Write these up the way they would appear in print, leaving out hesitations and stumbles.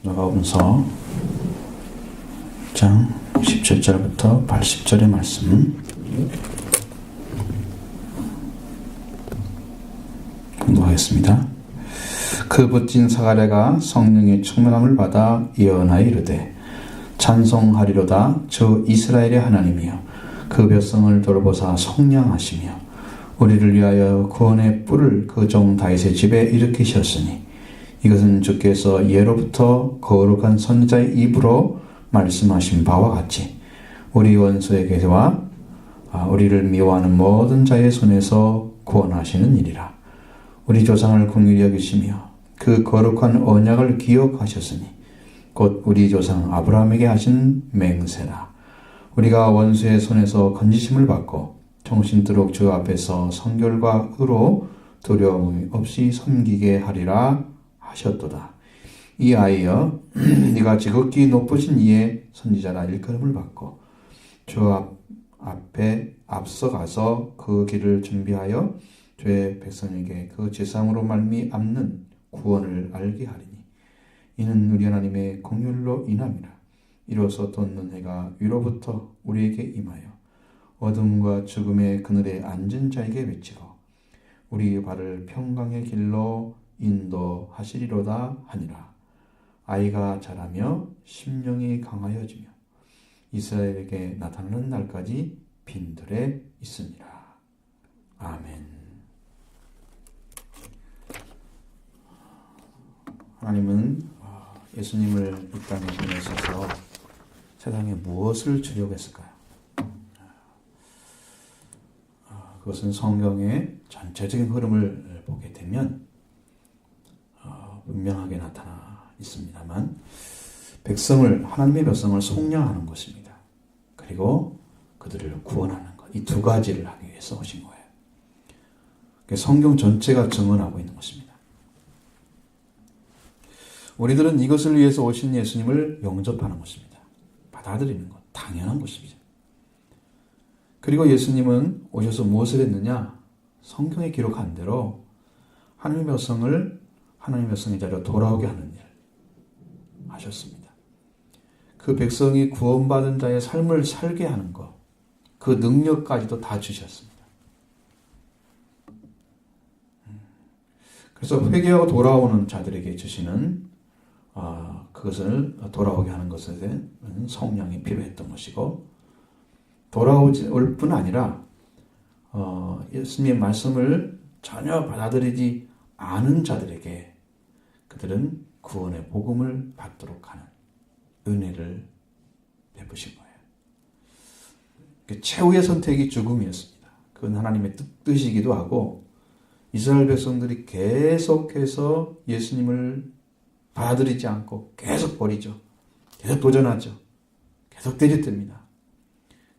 누가복음서 1장 17절부터 80절의 말씀 공부하겠습니다. 그 붓진 사가랴가 성령의 충만함을 받아 예언하여 이르되 찬송하리로다 저 이스라엘의 하나님이여 그 백성을 돌보사 속량하시며 우리를 위하여 구원의 뿔을 그 종 다윗의 집에 일으키셨으니 이것은 주께서 예로부터 거룩한 선지자의 입으로 말씀하신 바와 같이 우리 원수에게와 우리를 미워하는 모든 자의 손에서 구원하시는 일이라. 우리 조상을 긍휼히 여기시며 그 거룩한 언약을 기억하셨으니 곧 우리 조상 아브라함에게 하신 맹세라. 우리가 원수의 손에서 건지심을 받고 정신토록 주 앞에서 성결과 의로 두려움 없이 섬기게 하리라 하셨도다. 이 아이여 네가 지극히 높으신 이의 선지자라 일컬음을 받고 주 앞에 앞서가서 그 길을 준비하여 주의 백성에게 그 제상으로 말미암는 구원을 알게 하리니 이는 우리 하나님의 긍휼로 인함이라. 이로써 돋는 해가 위로부터 우리에게 임하여 어둠과 죽음의 그늘에 앉은 자에게 비치고 우리 발을 평강의 길로 인도하시리로다 하니라. 아이가 자라며 심령이 강하여지며 이스라엘에게 나타나는 날까지 빈들에 있으니라. 아멘. 하나님은 예수님을 이 땅에 보내셔서 세상에 무엇을 주려고 했을까요? 그것은 성경의 전체적인 흐름을 보게 되면 분명하게 나타나 있습니다만 하나님의 백성을 속량하는 것입니다. 그리고 그들을 구원하는 것, 이 두 가지를 하기 위해서 오신 거예요. 성경 전체가 증언하고 있는 것입니다. 우리들은 이것을 위해서 오신 예수님을 영접하는 것입니다. 받아들이는 것, 당연한 것입니다. 그리고 예수님은 오셔서 무엇을 했느냐? 성경에 기록한 대로 하나님의 백성을 하나님의 백성의 자리로 돌아오게 하는 일 하셨습니다. 그 백성이 구원받은 자의 삶을 살게 하는 것, 그 능력까지도 다 주셨습니다. 그래서 회개하고 돌아오는 자들에게 주시는 그것을 돌아오게 하는 것은 성령이 필요했던 것이고 돌아올 뿐 아니라 예수님의 말씀을 전혀 받아들이지 않은 자들에게 그들은 구원의 복음을 받도록 하는 은혜를 베푸신 거예요. 최후의 선택이 죽음이었습니다. 그건 하나님의 뜻이기도 하고 이스라엘 백성들이 계속해서 예수님을 받아들이지 않고 계속 버리죠. 계속 도전하죠. 계속 대적됩니다.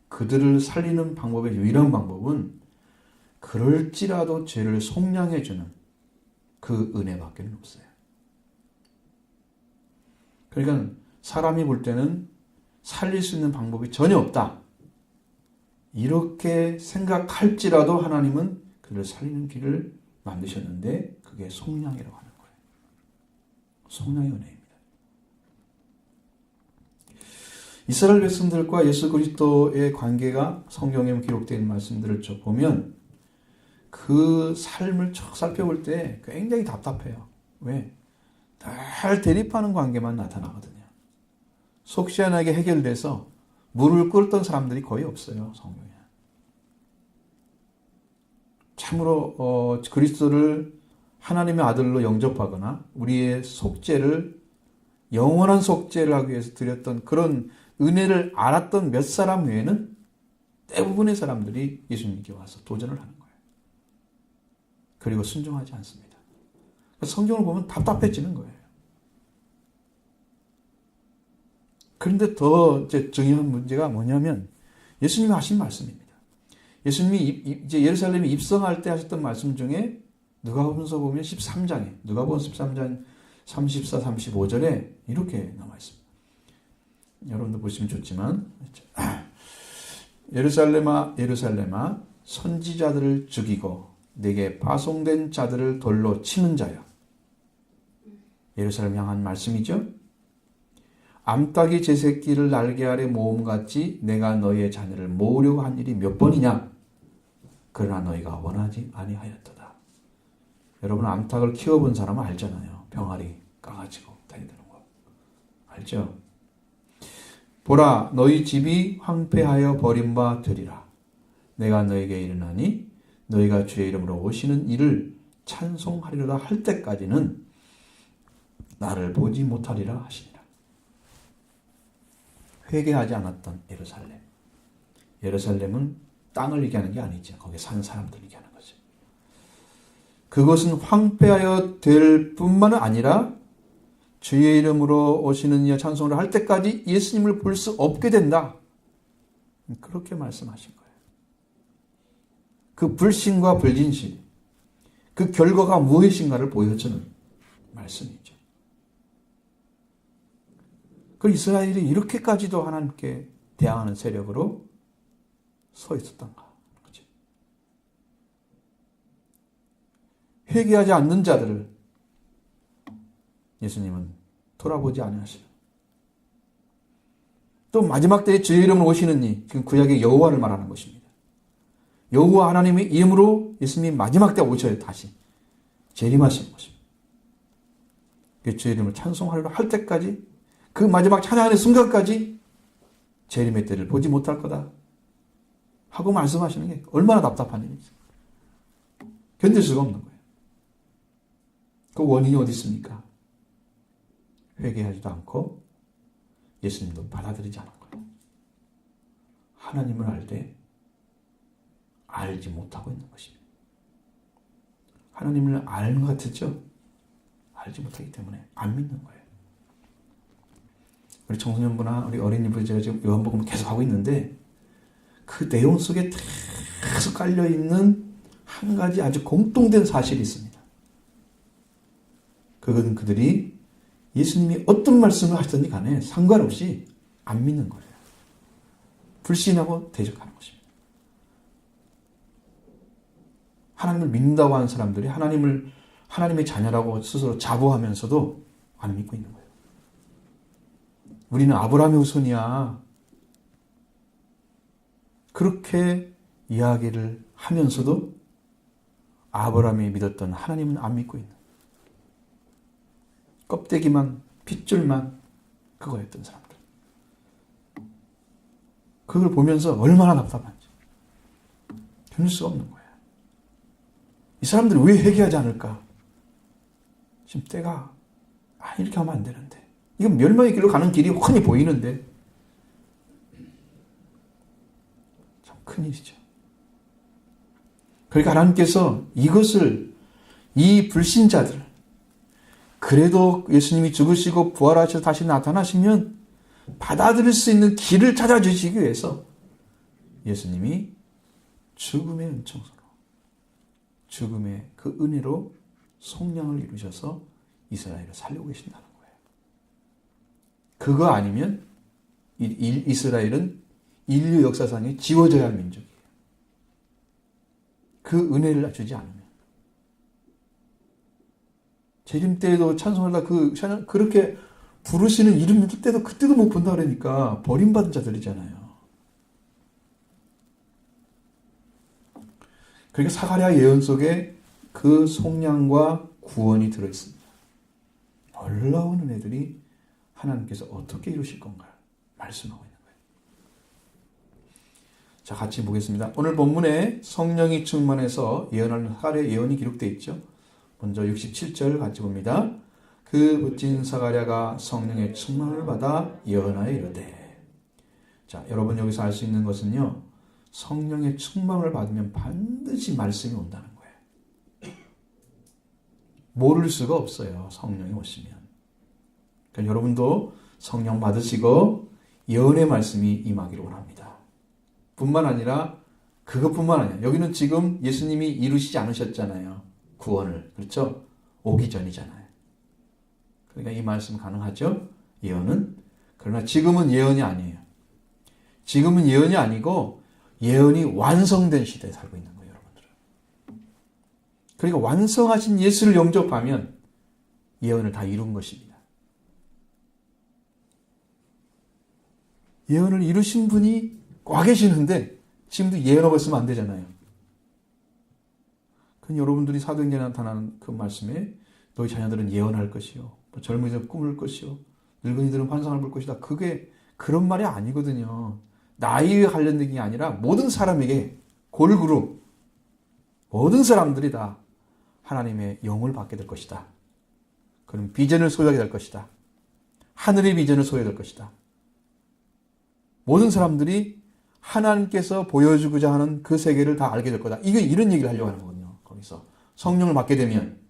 그들을 살리는 방법의 유일한 방법은 그럴지라도 죄를 속량해주는 그 은혜밖에 없어요. 그러니까 사람이 볼 때는 살릴 수 있는 방법이 전혀 없다. 이렇게 생각할지라도 하나님은 그를 살리는 길을 만드셨는데 그게 속량이라고 하는 거예요. 속량의 은혜입니다. 이스라엘 백성들과 예수 그리스도의 관계가 성경에 기록된 말씀들을 쭉 보면 그 삶을 쭉 살펴볼 때 굉장히 답답해요. 왜? 늘 대립하는 관계만 나타나거든요. 속 시원하게 해결돼서 물을 끓던 사람들이 거의 없어요. 성경에. 참으로 그리스도를 하나님의 아들로 영접하거나 우리의 속죄를 영원한 속죄를 하기 위해서 드렸던 그런 은혜를 알았던 몇 사람 외에는 대부분의 사람들이 예수님께 와서 도전을 하는 거예요. 그리고 순종하지 않습니다. 성경을 보면 답답해지는 거예요. 그런데 더 중요한 문제가 뭐냐면 예수님이 하신 말씀입니다. 예수님이 이제 예루살렘에 입성할 때 하셨던 말씀 중에 누가복음서 보면 13장에 누가복음 13장 34, 35절에 이렇게 나와 있습니다. 여러분도 보시면 좋지만 예루살렘아 예루살렘아 선지자들을 죽이고 내게 파송된 자들을 돌로 치는 자여. 예루살렘 향한 말씀이죠. 암탉이 제 새끼를 날개 아래 모음같이 내가 너희의 자녀를 모으려고 한 일이 몇 번이냐? 그러나 너희가 원하지 아니하였도다. 여러분 암탉을 키워본 사람은 알잖아요. 병아리 까가지고 다니는 거. 알죠? 보라 너희 집이 황폐하여 버림바 되리라. 내가 너에게 이르나니 너희가 주의 이름으로 오시는 이를 찬송하리로다 할 때까지는 나를 보지 못하리라 하시니라. 회개하지 않았던 예루살렘. 예루살렘은 땅을 얘기하는 게 아니죠. 거기에 사는 사람들 얘기하는 거죠. 그것은 황폐하여 될 뿐만 아니라 주의 이름으로 오시는 이와 찬송을 할 때까지 예수님을 볼 수 없게 된다. 그렇게 말씀하신 거예요. 그 불신과 불진실, 그 결과가 무엇인가를 보여주는 말씀이죠. 그 이스라엘이 이렇게까지도 하나님께 대항하는 세력으로 서 있었던가. 그렇죠? 회개하지 않는 자들을 예수님은 돌아보지 아니하시고 또 마지막 때에 주의 이름으로 오시는 이 지금 구약의 여호와를 말하는 것입니다. 여호와 하나님의 이름으로 예수님이 마지막 때 오셔야 다시 재림하시는 것입니다. 그 주의 이름을 찬송하려 할 때까지 그 마지막 찬양하는 순간까지 재림의 때를 보지 못할 거다 하고 말씀하시는 게 얼마나 답답한 일이죠. 견딜 수가 없는 거예요. 그 원인이 어디 있습니까? 회개하지도 않고 예수님도 받아들이지 않은 거예요. 하나님을 알 때 알지 못하고 있는 것입니다. 하나님을 아는 것 같았죠? 알지 못하기 때문에 안 믿는 거예요. 우리 청소년부나 우리 어린이부 제가 지금 요한복음을 계속 하고 있는데 그 내용 속에 계속 깔려있는 한 가지 아주 공통된 사실이 있습니다. 그건 그들이 예수님이 어떤 말씀을 하시든지 간에 상관없이 안 믿는 거예요. 불신하고 대적하는 것입니다. 하나님을 믿는다고 하는 사람들이 하나님의 자녀라고 스스로 자부하면서도 안 믿고 있는 거예요. 우리는 아브라함의 후손이야. 그렇게 이야기를 하면서도 아브라함이 믿었던 하나님은 안 믿고 있는 껍데기만 핏줄만 그거였던 사람들. 그걸 보면서 얼마나 답답한지 견딜 수가 없는 거예요. 이 사람들이 왜 회개하지 않을까? 지금 때가 이렇게 하면 안 되는데 이건 멸망의 길로 가는 길이 훤히 보이는데 참 큰일이죠. 그러니까 하나님께서 이 불신자들 그래도 예수님이 죽으시고 부활하셔서 다시 나타나시면 받아들일 수 있는 길을 찾아주시기 위해서 예수님이 죽음의 은총서로 죽음의 그 은혜로 속량을 이루셔서 이스라엘을 살리고 계신다는 거예요. 그거 아니면 이스라엘은 인류 역사상에 지워져야 할 민족이에요. 그 은혜를 주지 않으면. 재림 때에도 찬송하다 그렇게 부르시는 이름 믿을 때도 그때도 못 본다 그러니까 버림받은 자들이잖아요. 그러니까 사가랴 예언 속에 그 속량과 구원이 들어있습니다. 놀라운 은혜들이 하나님께서 어떻게 이루실 건가 말씀하고 있는 거예요. 자, 같이 보겠습니다. 오늘 본문에 성령이 충만해서 예언하는 사가랴 예언이 기록되어 있죠. 먼저 67절 같이 봅니다. 그 묻진 사가랴가 성령의 충만을 받아 예언하여 이르되. 자, 여러분 여기서 알 수 있는 것은요. 성령의 충만을 받으면 반드시 말씀이 온다는 거예요. 모를 수가 없어요. 성령이 오시면. 그러니까 여러분도 성령 받으시고 예언의 말씀이 임하기를 원합니다. 뿐만 아니라 그것뿐만 아니라 여기는 지금 예수님이 이루시지 않으셨잖아요. 구원을. 그렇죠? 오기 전이잖아요. 그러니까 이 말씀 가능하죠? 예언은. 그러나 지금은 예언이 아니에요. 지금은 예언이 아니고 예언이 완성된 시대에 살고 있는 거예요, 여러분들은. 그러니까 완성하신 예수를 영접하면 예언을 다 이룬 것입니다. 예언을 이루신 분이 와 계시는데 지금도 예언하고 있으면 안 되잖아요. 그럼 여러분들이 사도행전에 나타나는 그 말씀에 너희 자녀들은 예언할 것이요, 젊은이들은 꿈을 것이요, 늙은이들은 환상을 볼 것이다. 그게 그런 말이 아니거든요. 나이에 관련된 게 아니라 모든 사람에게 골고루 모든 사람들이 다 하나님의 영을 받게 될 것이다. 그럼 비전을 소유하게 될 것이다. 하늘의 비전을 소유하게 될 것이다. 모든 사람들이 하나님께서 보여주고자 하는 그 세계를 다 알게 될 거다. 이게 이런 얘기를 하려고 하는 거거든요. 거기서 성령을 받게 되면.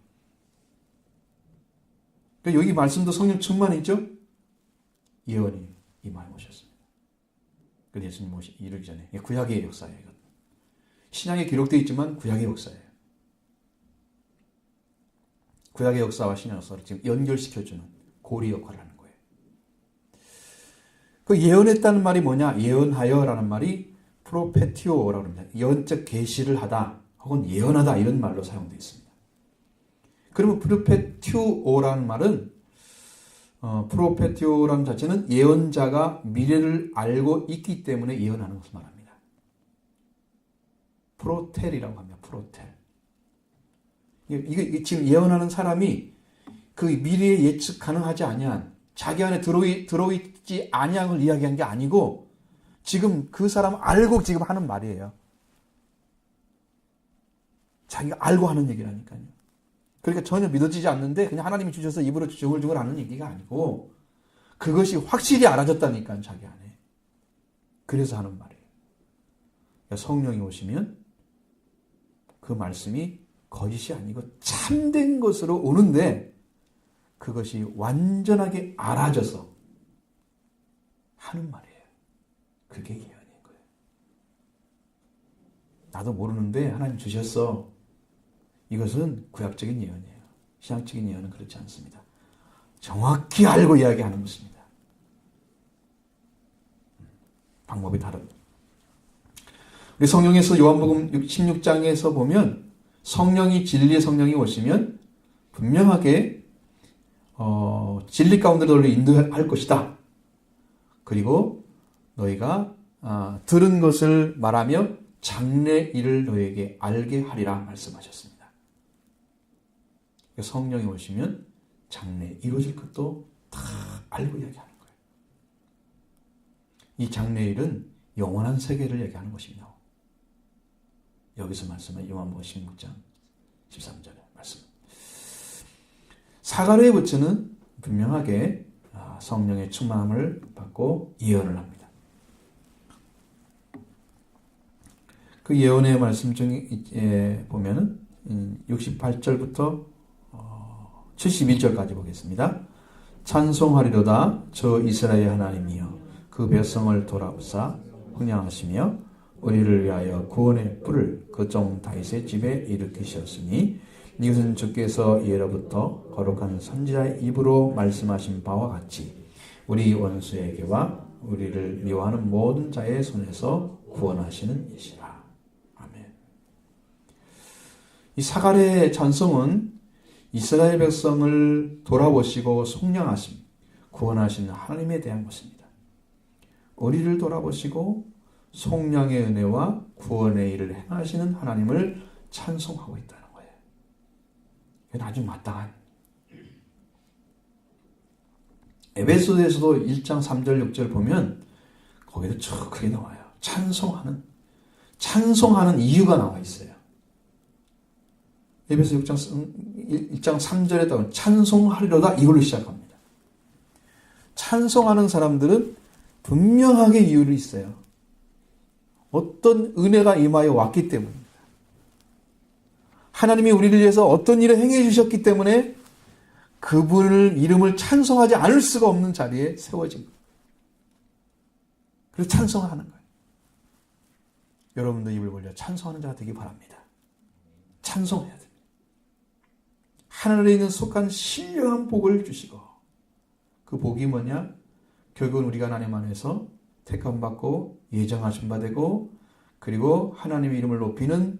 그러니까 여기 말씀도 성령 충만이죠. 예언이 임하여 오셨습니다. 그 예수님 이르기 전에 구약의 역사예요. 이건. 신약에 기록되어 있지만 구약의 역사예요. 구약의 역사와 신약 역사를 지금 연결시켜주는 고리 역할을 하는 거예요. 그 예언했다는 말이 뭐냐? 예언하여라는 말이 프로페티오라고 합니다. 예언적 계시를 하다 혹은 예언하다 이런 말로 사용되어 있습니다. 그러면 프로페티오라는 말은 프로페티오라는 자체는 예언자가 미래를 알고 있기 때문에 예언하는 것을 말합니다. 프로텔이라고 합니다. 프로텔. 이게 지금 예언하는 사람이 그 미래에 예측 가능하지 아니한 자기 안에 들어있지 아니한 걸 이야기한 게 아니고 지금 그 사람 알고 지금 하는 말이에요. 자기가 알고 하는 얘기라니까요. 그러니까 전혀 믿어지지 않는데 그냥 하나님이 주셔서 입으로 중얼중얼 하는 얘기가 아니고 그것이 확실히 알아졌다니까요. 자기 안에. 그래서 하는 말이에요. 그러니까 성령이 오시면 그 말씀이 거짓이 아니고 참된 것으로 오는데 그것이 완전하게 알아져서 하는 말이에요. 그게 예언인 거예요. 나도 모르는데 하나님 주셨어. 이것은 구약적인 예언이에요. 신약적인 예언은 그렇지 않습니다. 정확히 알고 이야기하는 것입니다. 방법이 다릅니다. 우리 성경에서 요한복음 16장에서 보면 성령이 진리의 성령이 오시면 분명하게 진리 가운데로 너를 인도할 것이다. 그리고 너희가 들은 것을 말하며 장래 일을 너에게 알게 하리라 말씀하셨습니다. 성령이 오시면 장래 이루어질 것도 다 알고 이야기하는 거예요. 이 장래 일은 영원한 세계를 얘기하는 것입니다. 여기서 말씀은 요한복음 16장 13절의 말씀. 사가랴의 부처는 분명하게 성령의 충만함을 받고 예언을 합니다. 그 예언의 말씀 중에 보면은 68절부터 71절까지 보겠습니다. 찬송하리로다 저 이스라엘 하나님이여 그 백성을 돌아보사 흥량하시며 우리를 위하여 구원의 뿔을 그 종 다윗의 집에 일으키셨으니 이것은 주께서 예로부터 거룩한 선지자의 입으로 말씀하신 바와 같이 우리 원수에게와 우리를 미워하는 모든 자의 손에서 구원하시는 이시라. 아멘. 이 사가랴의 찬송은 이스라엘 백성을 돌아보시고 속량하심, 구원하시는 하나님에 대한 것입니다. 우리를 돌아보시고 속량의 은혜와 구원의 일을 행하시는 하나님을 찬송하고 있다는 거예요. 이건 아주 마땅한. 에베소서에서도 1장 3절 6절 보면 거기도 쭉 크게 나와요. 찬송하는 이유가 나와 있어요. 에베소 1장 3절에 따르면 찬송하리로다 이걸로 시작합니다. 찬송하는 사람들은 분명하게 이유를 있어요. 어떤 은혜가 임하여 왔기 때문입니다. 하나님이 우리를 위해서 어떤 일을 행해 주셨기 때문에 그분을 이름을 찬송하지 않을 수가 없는 자리에 세워진 거예요. 그래서 찬송하는 거예요. 여러분도 입을 벌려 찬송하는 자가 되기 바랍니다. 찬송해야 됩니다. 하늘에 있는 속한 신령한 복을 주시고 그 복이 뭐냐? 결국은 우리가 하나님 안에서 택함받고 예정하신 바 되고 그리고 하나님의 이름을 높이는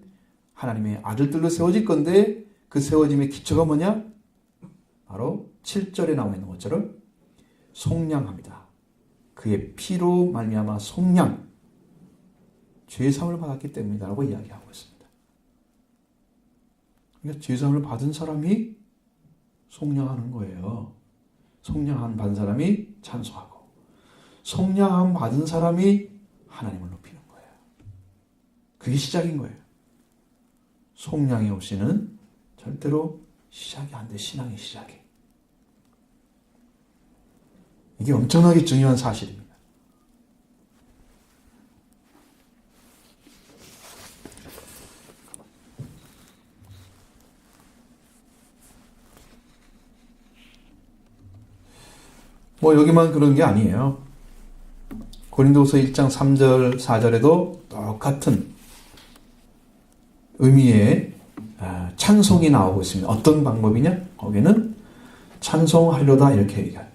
하나님의 아들들로 세워질 건데 그 세워짐의 기초가 뭐냐? 바로 7절에 나와 있는 것처럼 속량합니다. 그의 피로 말미암아 속량, 죄사함을 받았기 때문이다라고 이야기하고 있습니다. 그러니까 죄사함을 받은 사람이 속량하는 거예요. 속량함 받은 사람이 찬송하고, 속량함 받은 사람이 하나님을 높이는 거예요. 그게 시작인 거예요. 속량이 없이는 절대로 시작이 안 돼. 신앙의 시작이. 이게 엄청나게 중요한 사실입니다. 뭐 여기만 그런 게 아니에요. 고린도서 1장 3절 4절에도 똑같은 의미의 찬송이 나오고 있습니다. 어떤 방법이냐? 거기는 찬송하려다 이렇게 얘기해요.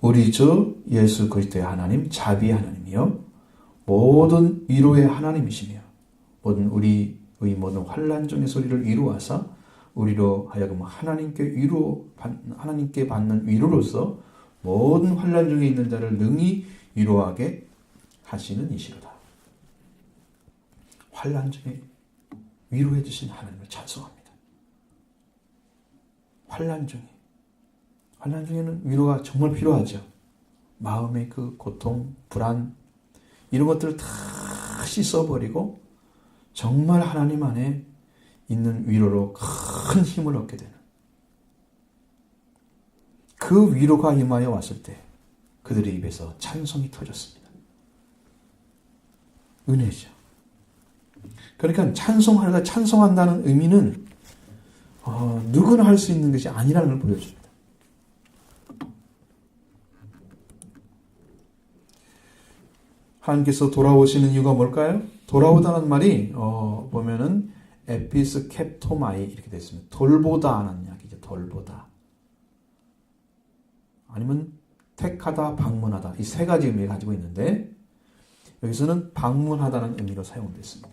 우리 주 예수 그리스도의 하나님, 자비의 하나님이요 모든 위로의 하나님이시며 우리의 모든 환난 중에서 우리를 위로하사 우리로 하여금 하나님께 받는 위로로서 모든 환난 중에 있는 자를 능히 위로하게 하시는 이시로다. 환난 중에 위로해 주신 하나님을 찬송합니다. 환난 중에는 위로가 정말 필요하죠. 마음의 그 고통, 불안 이런 것들을 다 씻어버리고 정말 하나님 안에 있는 위로로 큰 힘을 얻게 되는 그 위로가 임하여 왔을 때 그들의 입에서 찬송이 터졌습니다. 은혜죠. 그러니까 찬송하려다 찬송한다는 의미는 누구나 할 수 있는 것이 아니라는 걸 보여줍니다. 하나님께서 돌아오시는 이유가 뭘까요? 돌아오다는 말이 보면은 에피스 캡토마이 이렇게 되어 있습니다. 돌보다 하는 이야기죠. 돌보다. 아니면 택하다, 방문하다. 이 세 가지 의미를 가지고 있는데 여기서는 방문하다는 의미로 사용됐습니다.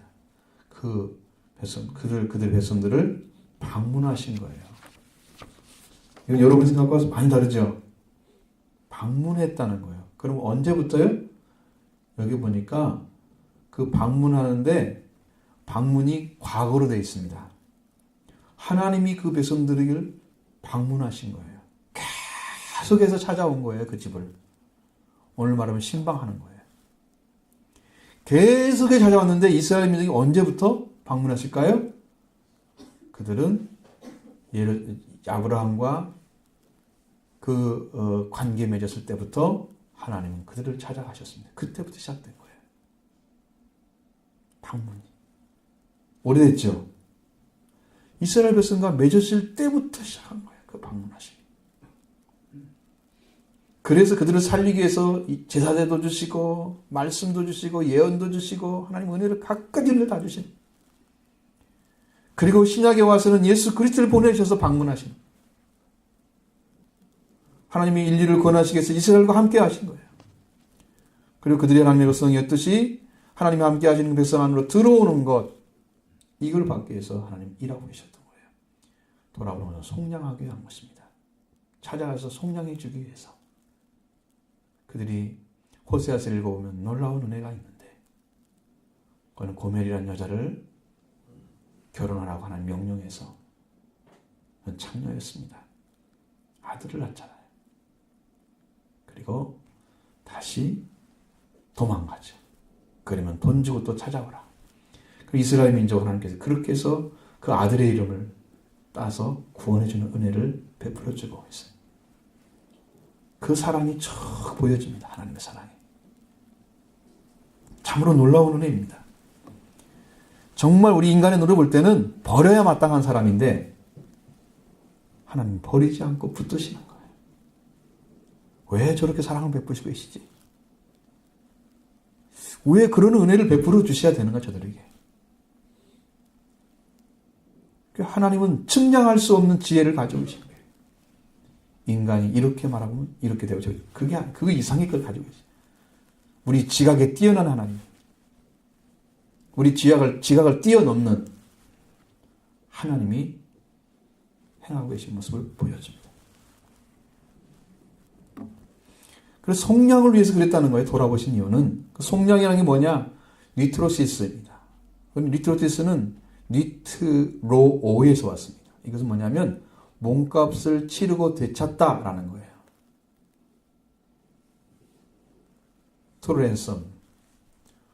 그들 백성들을 방문하신 거예요. 이건 여러분 생각과 많이 다르죠? 방문했다는 거예요. 그럼 언제부터요? 여기 보니까 그 방문하는데 방문이 과거로 되어 있습니다. 하나님이 그 백성들을 방문하신 거예요. 계속해서 찾아온 거예요. 그 집을. 오늘 말하면 신방하는 거예요. 계속해서 찾아왔는데 이스라엘 민족이 언제부터 방문하실까요? 그들은 아브라함과 그 관계 맺었을 때부터 하나님은 그들을 찾아가셨습니다. 그때부터 시작된 거예요. 방문이. 오래됐죠? 이스라엘 백성과 맺었을 때부터 시작한 거예요. 그 방문하심이. 그래서 그들을 살리기 위해서 제사제도 주시고 말씀도 주시고 예언도 주시고 하나님 은혜를 각가지를 다 주신. 그리고 신약에 와서는 예수 그리스도를 보내주셔서 방문하신. 하나님이 인류를 구원하시기 위해서 이스라엘과 함께 하신 거예요. 그리고 그들이 하나님의 백성이었듯이 하나님이 함께 하시는 백성 안으로 들어오는 것, 이걸 받기 위해서 하나님 일하고 계셨던 거예요. 돌아오는 속량하게 한 것입니다. 찾아가서 속량해 주기 위해서. 그들이 호세아서를 읽어보면 놀라운 은혜가 있는데 그는 고멜이라는 여자를 결혼하라고 하나님 명령해서 창녀였습니다. 아들을 낳잖아요. 그리고 다시 도망가죠. 그러면 돈 주고 또 찾아오라. 이스라엘 민족 하나님께서 그렇게 해서 그 아들의 이름을 따서 구원해주는 은혜를 베풀어주고 있어요. 그 사랑이 쭉 보여집니다. 하나님의 사랑이. 참으로 놀라운 은혜입니다. 정말 우리 인간의 눈을 볼 때는 버려야 마땅한 사람인데 하나님 버리지 않고 붙드시는 거예요. 왜 저렇게 사랑을 베푸시고 계시지? 왜 그런 은혜를 베풀어 주셔야 되는가 저들에게? 하나님은 측량할 수 없는 지혜를 가지고 계신 거예요. 인간이 이렇게 말하면 이렇게 되고 그 이상의 걸 가지고 계세요. 우리 지각에 뛰어난 하나님. 우리 지각을 뛰어넘는 하나님이 행하고 계신 모습을 보여줍니다. 그래서 속량을 위해서 그랬다는 거예요. 돌아보신 이유는. 그 속량이라는 게 뭐냐? 니트로시스입니다. 니트로시스는 니트로오에서 왔습니다. 이것은 뭐냐면 몸값을 치르고 되찾다라는 거예요. 토렌섬,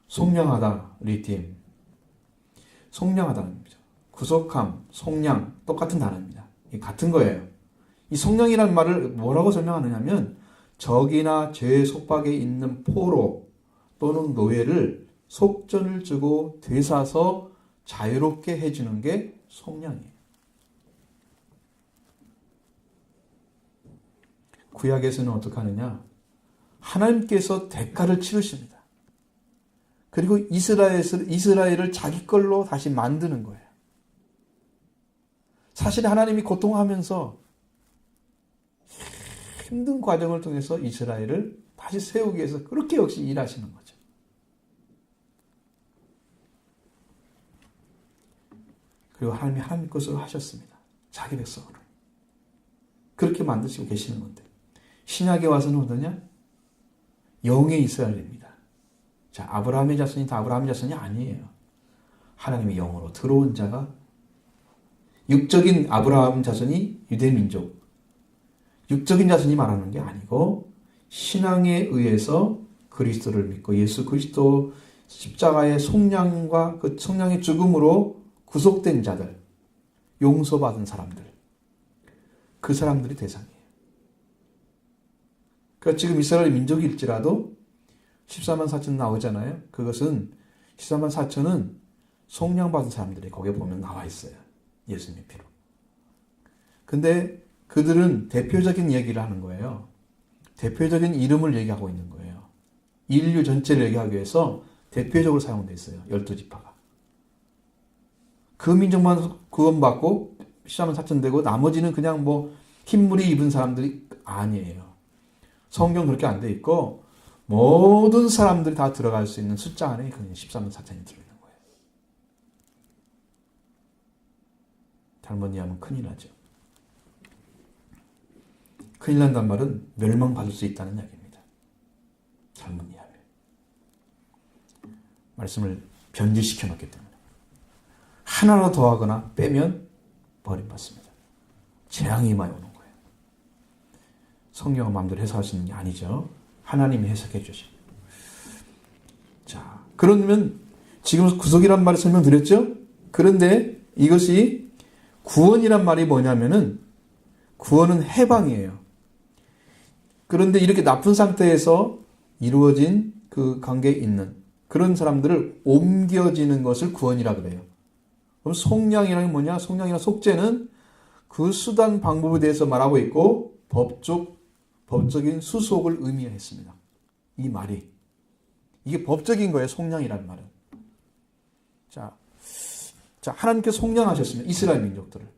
속량하다, 리딤. 속량하다는 겁니다. 구속함, 속량, 똑같은 단어입니다. 같은 거예요. 이 속량이라는 말을 뭐라고 설명하느냐면 적이나 죄의 속박에 있는 포로 또는 노예를 속전을 주고 되사서 자유롭게 해주는 게 속량이에요. 구약에서는 어떻게 하느냐? 하나님께서 대가를 치르십니다. 그리고 이스라엘을 자기 걸로 다시 만드는 거예요. 사실 하나님이 고통하면서 힘든 과정을 통해서 이스라엘을 다시 세우기 위해서 그렇게 역시 일하시는 거죠. 그리고 하나님이 하나님 것으로 하셨습니다. 자기 백성으로. 그렇게 만드시고 계시는 건데 신약에 와서는 어떠냐? 영의 이스라엘입니다. 자, 아브라함의 자손이 다 아브라함의 자손이 아니에요. 하나님의 영으로 들어온 자가 육적인 아브라함 자손이 유대민족, 육적인 자손이 말하는 게 아니고 신앙에 의해서 그리스도를 믿고 예수 그리스도 십자가의 속량과 그 속량의 죽음으로 구속된 자들, 용서받은 사람들, 그 사람들이 대상이에요. 그러니까 지금 이스라엘 민족일지라도 14만 4천 나오잖아요. 그것은 14만 4천은 속량받은 사람들이 거기에 보면 나와 있어요. 예수님의 피로. 근데 그들은 대표적인 얘기를 하는 거예요. 대표적인 이름을 얘기하고 있는 거예요. 인류 전체를 얘기하기 위해서 대표적으로 사용되어 있어요. 12지파가. 그 민족만 구원받고 14만 4천 되고 나머지는 그냥 뭐 흰물이 입은 사람들이 아니에요. 성경 그렇게 안 돼 있고 모든 사람들이 다 들어갈 수 있는 숫자 안에 그냥 14만 4천이 들어있는 거예요. 잘못 이해하면 큰일 나죠. 큰일 난단 말은 멸망받을 수 있다는 이야기입니다. 잘못 이해하면. 말씀을 변질시켜 놓기 때문에. 하나로 더하거나 빼면 버림받습니다. 재앙이 임하여 오는 거예요. 성경은 마음대로 해석하시는 게 아니죠. 하나님이 해석해 주십니다. 자, 그러면 지금 구속이란 말을 설명드렸죠? 그런데 이것이 구원이란 말이 뭐냐면은 구원은 해방이에요. 그런데 이렇게 나쁜 상태에서 이루어진 그 관계에 있는 그런 사람들을 옮겨지는 것을 구원이라 그래요. 그럼 속량이라는 게 뭐냐? 속량이나 속죄는 그 수단 방법에 대해서 말하고 있고 법적인 수속을 의미했습니다. 이 말이. 이게 법적인 거예요. 속량이라는 말은. 자, 하나님께서 속량하셨습니다. 이스라엘 민족들을.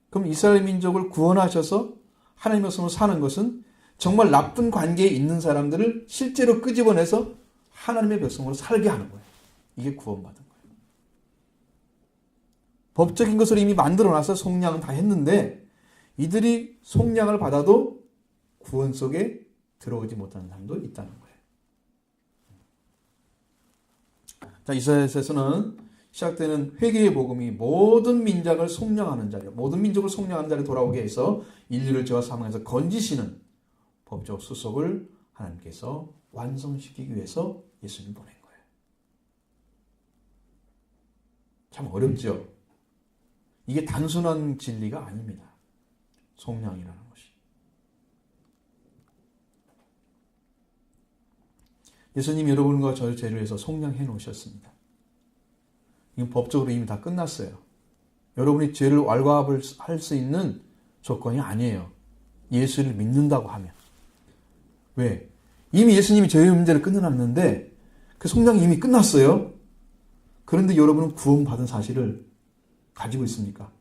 그럼 이스라엘 민족을 구원하셔서 하나님의 손으로 사는 것은 정말 나쁜 관계에 있는 사람들을 실제로 끄집어내서 하나님의 백성으로 살게 하는 거예요. 이게 구원받은 거예요. 법적인 것을 이미 만들어놔서 속량은 다 했는데 이들이 속량을 받아도 구원 속에 들어오지 못하는 사람도 있다는 거예요. 자, 이사야서는 시작되는 회개의 복음이 모든 민족을 속량하는 자리, 모든 민족을 속량하는 자리에 돌아오게 해서 인류를 죄와 사망에서 건지시는 법적 수속을 하나님께서 완성시키기 위해서 예수님을 보낸 거예요. 참 어렵죠? 이게 단순한 진리가 아닙니다. 속량이라는 것이. 예수님이 여러분과 저의 죄를 위해서 속량해 놓으셨습니다. 이건 법적으로 이미 다 끝났어요. 여러분이 죄를 왈가합을 할 수 있는 조건이 아니에요. 예수를 믿는다고 하면. 왜? 이미 예수님이 죄의 문제를 끝내놨는데 그 속량이 이미 끝났어요. 그런데 여러분은 구원받은 사실을 가지고 있습니까?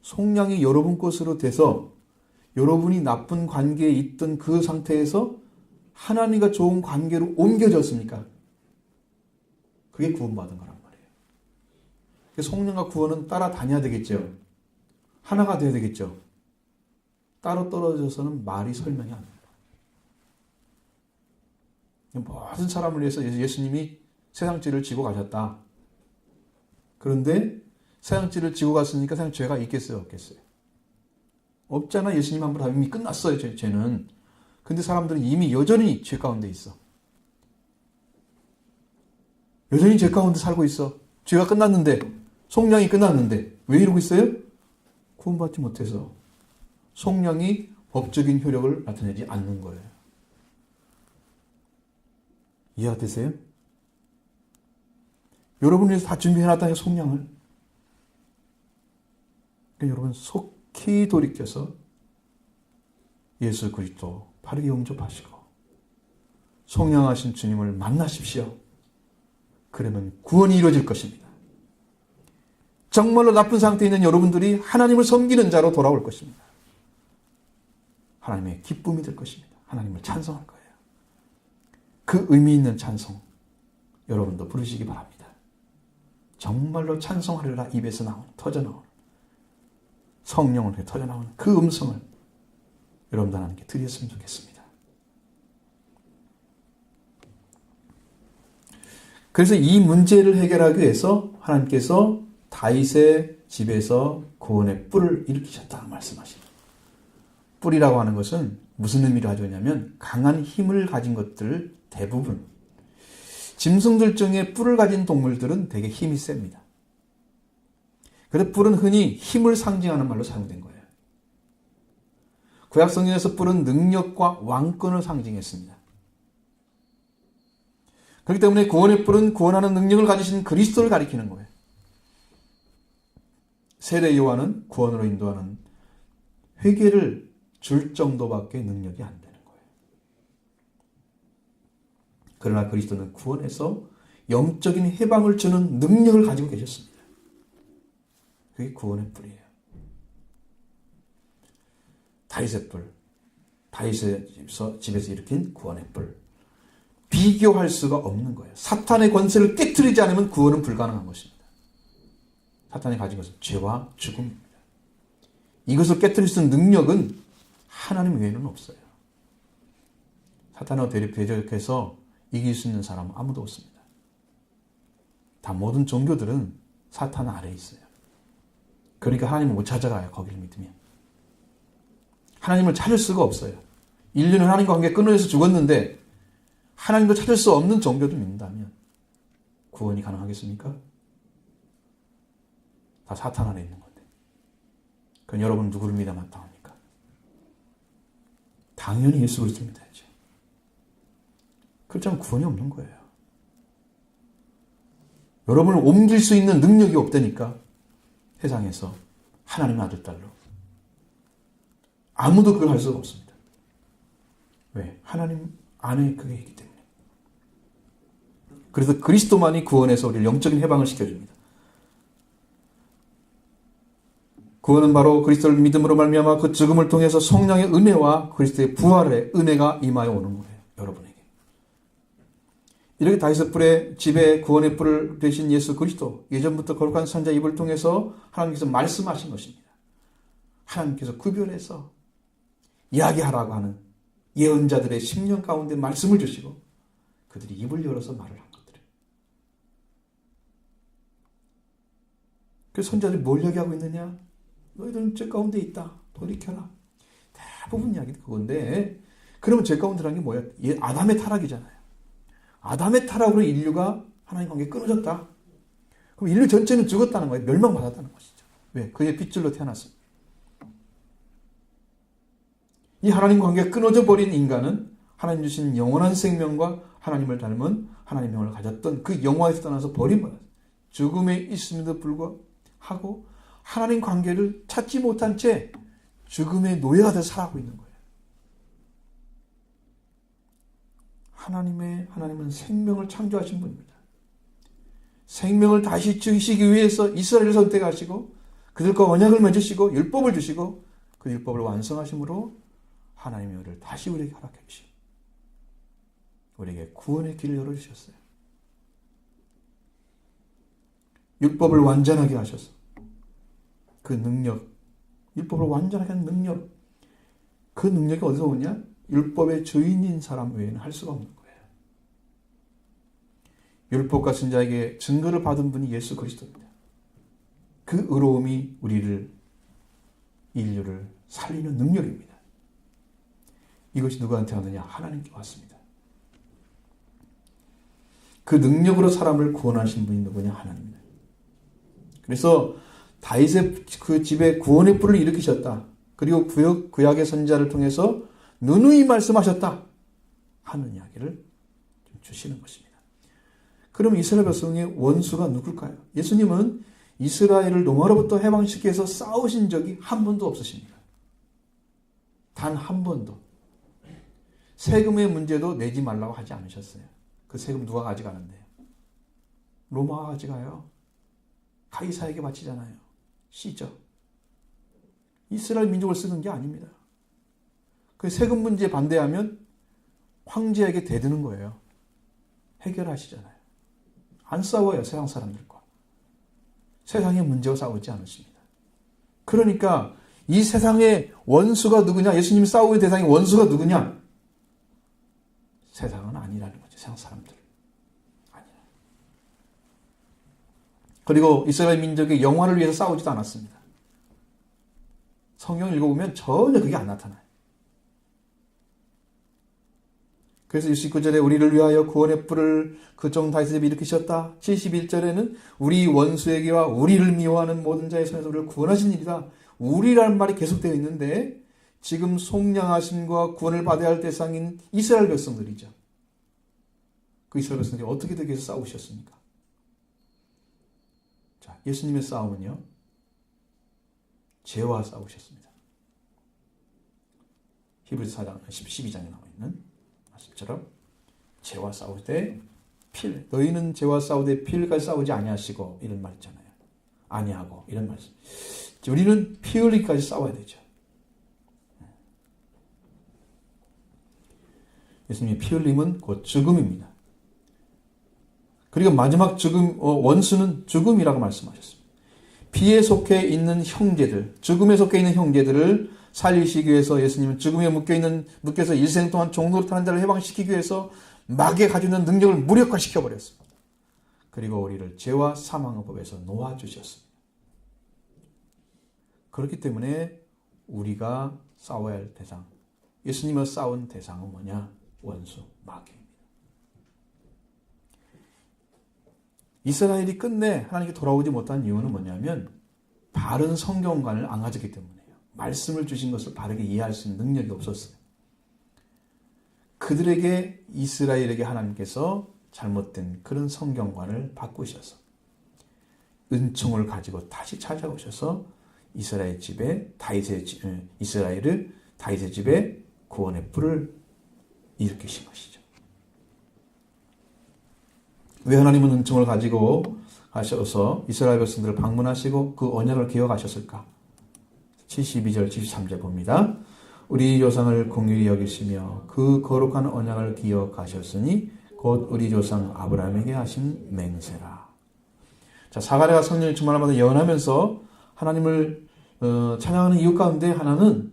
속량이 여러분 것으로 돼서 여러분이 나쁜 관계에 있던 그 상태에서 하나님과 좋은 관계로 옮겨졌습니까? 그게 구원받은 거란 말이에요. 속량과 구원은 따라다녀야 되겠죠. 하나가 돼야 되겠죠. 따로 떨어져서는 말이 설명이 안 됩니다. 모든 사람을 위해서 예수님이 세상죄를 지고 가셨다. 그런데 세상죄를 지고 갔으니까 세상 죄가 있겠어요? 없겠어요? 없잖아. 예수님 한 번 하면 이미 끝났어요. 죄는. 근데 사람들은 이미 여전히 죄 가운데 있어. 여전히 죄 가운데 살고 있어. 죄가 끝났는데, 속량이 끝났는데 왜 이러고 있어요? 구원받지 못해서. 속량이 법적인 효력을 나타내지 않는 거예요. 이해가 되세요? 여러분을 위해서 다 준비해놨다는 속량을. 그러니까 여러분 속히 돌이켜서 예수 그리스도 바르게 영접하시고 속량하신 주님을 만나십시오. 그러면 구원이 이루어질 것입니다. 정말로 나쁜 상태에 있는 여러분들이 하나님을 섬기는 자로 돌아올 것입니다. 하나님의 기쁨이 될 것입니다. 하나님을 찬송할 거예요. 그 의미 있는 찬송 여러분도 부르시기 바랍니다. 정말로 찬송하리라 입에서 나오는 터져나오는 성령을 통해 터져나오는 그 음성을 여러분들 하나님께 드렸으면 좋겠습니다. 그래서 이 문제를 해결하기 위해서 하나님께서 다윗의 집에서 구원의 뿔을 일으키셨다고 말씀하십니다. 뿔이라고 하는 것은 무슨 의미를 가져오냐면 강한 힘을 가진 것들 대부분 짐승들 중에 뿔을 가진 동물들은 되게 힘이 셉니다. 그래서 뿔은 흔히 힘을 상징하는 말로 사용된 거예요. 구약 성경에서 뿔은 능력과 왕권을 상징했습니다. 그렇기 때문에 구원의 뿔은 구원하는 능력을 가지신 그리스도를 가리키는 거예요. 세례 요한은 구원으로 인도하는 회개를 줄 정도밖에 능력이 안 되는 거예요. 그러나 그리스도는 구원해서 영적인 해방을 주는 능력을 가지고 계셨습니다. 그게 구원의 뿔이에요. 다윗의 뿔, 다윗의 집에서 일으킨 구원의 뿔. 비교할 수가 없는 거예요. 사탄의 권세를 깨트리지 않으면 구원은 불가능한 것입니다. 사탄이 가진 것은 죄와 죽음입니다. 이것을 깨트릴 수 있는 능력은 하나님 외에는 없어요. 사탄과 대적해서 이길 수 있는 사람은 아무도 없습니다. 다 모든 종교들은 사탄 아래에 있어요. 그러니까 하나님을 못 찾아가요. 거기를 믿으면. 하나님을 찾을 수가 없어요. 인류는 하나님과 관계 끊어져서 죽었는데 하나님도 찾을 수 없는 종교도 믿는다면 구원이 가능하겠습니까? 다 사탄 안에 있는 건데. 그럼 여러분은 누구를 믿어 마땅합니까? 당연히 예수 그리스도를 믿어야죠. 그렇지 않으면 구원이 없는 거예요. 여러분을 옮길 수 있는 능력이 없다니까 세상에서 하나님의 아들 딸로 아무도 그걸 할 수가 없습니다. 왜? 하나님 안에 그게 있기 때문에. 그래서 그리스도만이 구원해서 우리를 영적인 해방을 시켜줍니다. 구원은 바로 그리스도를 믿음으로 말미암아 그 죽음을 통해서 성령의 은혜와 그리스도의 부활의 은혜가 임하여 오는 거예요. 여러분에게. 이렇게 다윗의 뿔에 집에 구원의 뿔을 되신 예수 그리스도 예전부터 거룩한 선자 입을 통해서 하나님께서 말씀하신 것입니다. 하나님께서 구별해서 이야기하라고 하는 예언자들의 심령 가운데 말씀을 주시고 그들이 입을 열어서 말을 한 것들이에요. 그래서 선자들이 뭘 얘기하고 있느냐? 너희들은 죄 가운데 있다. 돌이켜라. 대부분 이야기는 그건데 그러면 죄 가운데라는 게 뭐야? 아담의 타락이잖아요. 아담의 타락으로 인류가 하나님 관계에 끊어졌다. 그럼 인류 전체는 죽었다는 거예요. 멸망받았다는 것이죠. 왜? 그의 핏줄로 태어났습니다. 이 하나님 관계가 끊어져 버린 인간은 하나님 주신 영원한 생명과 하나님을 닮은 하나님의 영을 가졌던 그 영화에서 떠나서 버림받았어요. 죽음에 있음에도 불구하고 하나님 관계를 찾지 못한 채 죽음의 노예가 돼서 살아가고 있는 거예요. 하나님은 생명을 창조하신 분입니다. 생명을 다시 주시기 위해서 이스라엘을 선택하시고 그들과 언약을 맺으시고 율법을 주시고 그 율법을 완성하심으로 하나님의 은혜를 다시 우리에게 허락해 주시고 우리에게 구원의 길을 열어주셨어요. 율법을 완전하게 하셔서 그 능력, 율법을 완전하게 하는 능력, 그 능력이 어디서 오냐? 율법의 주인인 사람 외에는 할 수가 없는 거예요. 율법과 선지자에게 증거를 받은 분이 예수 그리스도입니다. 그 의로움이 인류를 살리는 능력입니다. 이것이 누구한테 왔느냐? 하나님께 왔습니다. 그 능력으로 사람을 구원하신 분이 누구냐? 하나님입니다. 그래서 다윗의 그 집에 구원의 뿔을 일으키셨다. 그리고 구약의 선지자를 통해서 누누이 말씀하셨다 하는 이야기를 주시는 것입니다. 그럼 이스라엘 백성의 원수가 누굴까요? 예수님은 이스라엘을 노마로부터 해방시키기 위해서 싸우신 적이 한 번도 없으십니다. 단 한 번도. 세금의 문제도 내지 말라고 하지 않으셨어요. 그 세금 누가 가져가는데요? 로마가 가져가요. 가이사에게 바치잖아요. 씨죠. 이스라엘 민족을 쓰는 게 아닙니다. 그 세금 문제에 반대하면 황제에게 대드는 거예요. 해결하시잖아요. 안 싸워요. 세상 사람들과. 세상의 문제와 싸우지 않으십니다. 그러니까 이 세상의 원수가 누구냐? 예수님이 싸우는 대상의 원수가 누구냐? 세상은 아니라는 거죠. 세상 사람들. 아니라. 그리고 이스라엘 민족의 영화를 위해서 싸우지도 않았습니다. 성경 읽어보면 전혀 그게 안 나타나요. 그래서 69절에 우리를 위하여 구원의 뿔을 그 종 다윗의 집에 일으키셨다. 71절에는 우리 원수에게와 우리를 미워하는 모든 자의 손에서 우리를 구원하신 일이다. 우리라는 말이 계속되어 있는데 지금 속량하심과 구원을 받아야 할 대상인 이스라엘 백성들이죠. 그 이스라엘 백성들이 어떻게 되기 위해서 싸우셨습니까? 자, 예수님의 싸움은요. 죄와 싸우셨습니다. 히브리서 4장 12장에 나와 있는 말씀처럼 죄와 싸울 때 필, 너희는 죄와 싸우되 필까지 싸우지 아니하시고 이런 말 있잖아요. 아니하고 이런 말씀. 우리는 피 흘리기까지 싸워야 되죠. 예수님의 피 흘림은 곧 죽음입니다. 그리고 마지막 죽음, 원수는 죽음이라고 말씀하셨습니다. 피에 속해 있는 형제들, 죽음에 속해 있는 형제들을 살리시기 위해서 예수님은 죽음에 묶여서 일생 동안 종노릇하는 자를 해방시키기 위해서 마귀가 가지고 있는 능력을 무력화시켜 버렸습니다. 그리고 우리를 죄와 사망의 법에서 놓아주셨습니다. 그렇기 때문에 우리가 싸워야 할 대상, 예수님과 싸운 대상은 뭐냐? 원수, 마귀입니다. 이스라엘이 끝내 하나님께 돌아오지 못한 이유는 뭐냐면 바른 성경관을 안 가졌기 때문이에요. 말씀을 주신 것을 바르게 이해할 수 있는 능력이 없었어요. 그들에게 이스라엘에게 하나님께서 잘못된 그런 성경관을 바꾸셔서 은총을 가지고 다시 찾아오셔서 이스라엘 집에 이스라엘을 다윗의 집에 구원의 뿔을 일으키신 것이죠. 왜 하나님은 은총을 가지고 가셔서 이스라엘 백성들을 방문하시고 그 언약을 기억하셨을까? 72절, 73절 봅니다. 우리 조상을 긍휼히 여기시며 그 거룩한 언약을 기억하셨으니 곧 우리 조상 아브라함에게 하신 맹세라. 자, 사가랴가 성령이 충만함마다 예언하면서 하나님을 찬양하는 이유 가운데 하나는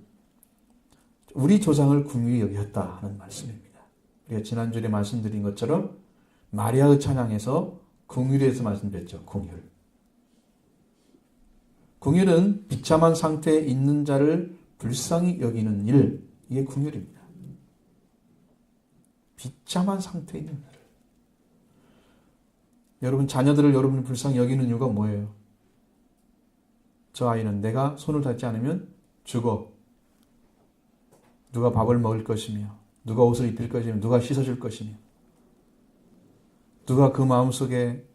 우리 조상을 긍휼히 여기셨다 하는 말씀입니다. 우리가 지난주에 말씀드린 것처럼 마리아의 찬양에서 긍휼에 대해서 말씀드렸죠. 긍휼. 긍휼은 비참한 상태에 있는 자를 불쌍히 여기는 일, 이게 긍휼입니다. 비참한 상태에 있는 자를. 여러분 자녀들을 여러분이 불쌍히 여기는 이유가 뭐예요? 저 아이는 내가 손을 닿지 않으면 죽어. 누가 밥을 먹을 것이며 누가 옷을 입힐 것이며 누가 씻어줄 것이며 누가 그 마음속에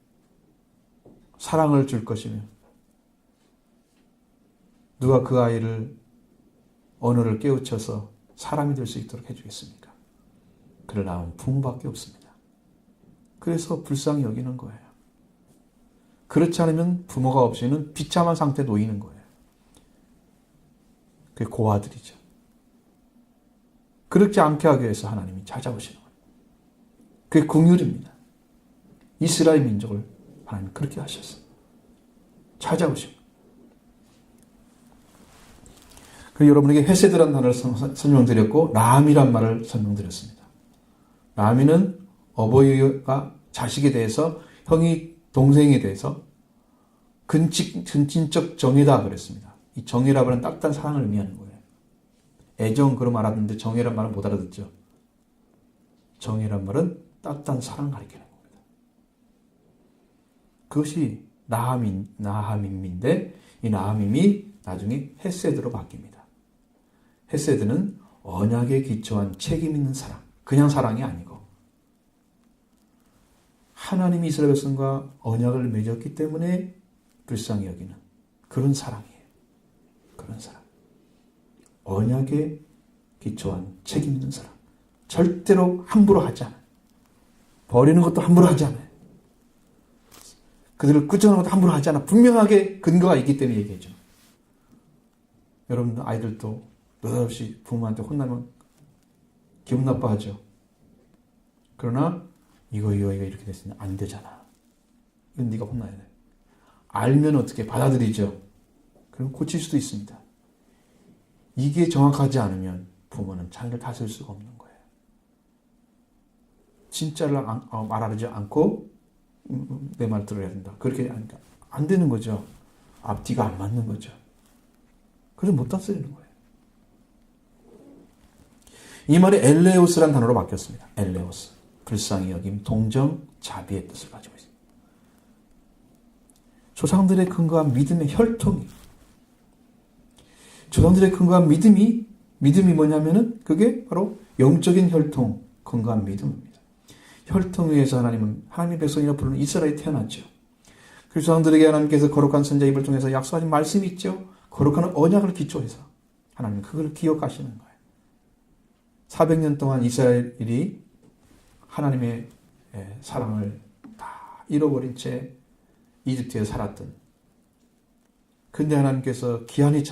사랑을 줄 것이며 누가 그 아이를 언어를 깨우쳐서 사람이 될 수 있도록 해주겠습니까? 그를 낳은 부모밖에 없습니다. 그래서 불쌍히 여기는 거예요. 그렇지 않으면 부모가 없이는 비참한 상태에 놓이는 거예요. 그게 고아들이죠. 그렇지 않게 하기 위해서 하나님이 찾아오시는 거예요. 그게 긍휼입니다. 이스라엘 민족을 하나님 그렇게 하셨어요. 찾아오시고. 그리고 여러분에게 헤세드란 단어를 설명드렸고 라함이란 말을 설명드렸습니다. 라함이는 어버이가 자식에 대해서, 형이 동생에 대해서 근친적 정이다 그랬습니다. 이 정이라고 하는 따뜻한 사랑을 의미하는 거예요. 애정 그런 말 하는데 정이란 말은 못 알아듣죠. 정이란 말은 따뜻한 사랑을 가리키는 겁니다. 그것이 나하밈인데 이 나하밈이 나중에 헤세드로 바뀝니다. 헤세드는 언약에 기초한 책임 있는 사랑, 그냥 사랑이 아니고 하나님이 이스라엘 백성과 언약을 맺었기 때문에 불쌍히 여기는 그런 사랑이에요. 그런 사랑. 언약에 기초한 책임 있는 사랑. 절대로 함부로 하지 않아요. 버리는 것도 함부로 하지 않아요. 그들을 끄집어내는 것도 함부로 하지 않아. 분명하게 근거가 있기 때문에 얘기해줘. 여러분 아이들도 느닷없이 부모한테 혼나면 기분 나빠하죠. 그러나 이거 이렇게 됐으니 안 되잖아. 이건 네가 혼나야 돼. 알면 어떻게 받아들이죠. 그럼 고칠 수도 있습니다. 이게 정확하지 않으면 부모는 자기를 다스릴 수가 없는 거예요. 진짜를 말하지 않고 내 말 들어야 된다. 그렇게 하니까 안 되는 거죠. 앞뒤가 안 맞는 거죠. 그래서 못 다스리는 거예요. 이 말이 엘레오스란 단어로 바뀌었습니다. 엘레오스. 불쌍히 여김, 동정, 자비의 뜻을 가지고 있습니다. 조상들의 근거한 믿음의 혈통이. 조상들의 근거한 믿음이 뭐냐면은 그게 바로 영적인 혈통, 근거한 믿음입니다. 혈통에 의해서 하나님은 하나님의 백성이라 부르는 이스라엘이 태어났죠. 그 조상들에게 하나님께서 거룩한 선자 입을 통해서 약속하신 말씀이 있죠. 거룩한 언약을 기초해서 하나님은 그걸 기억하시는 거예요. 400년 동안 이스라엘이 하나님의 사랑을 다 잃어버린 채 이집트에 살았던. 근데 하나님께서 기한이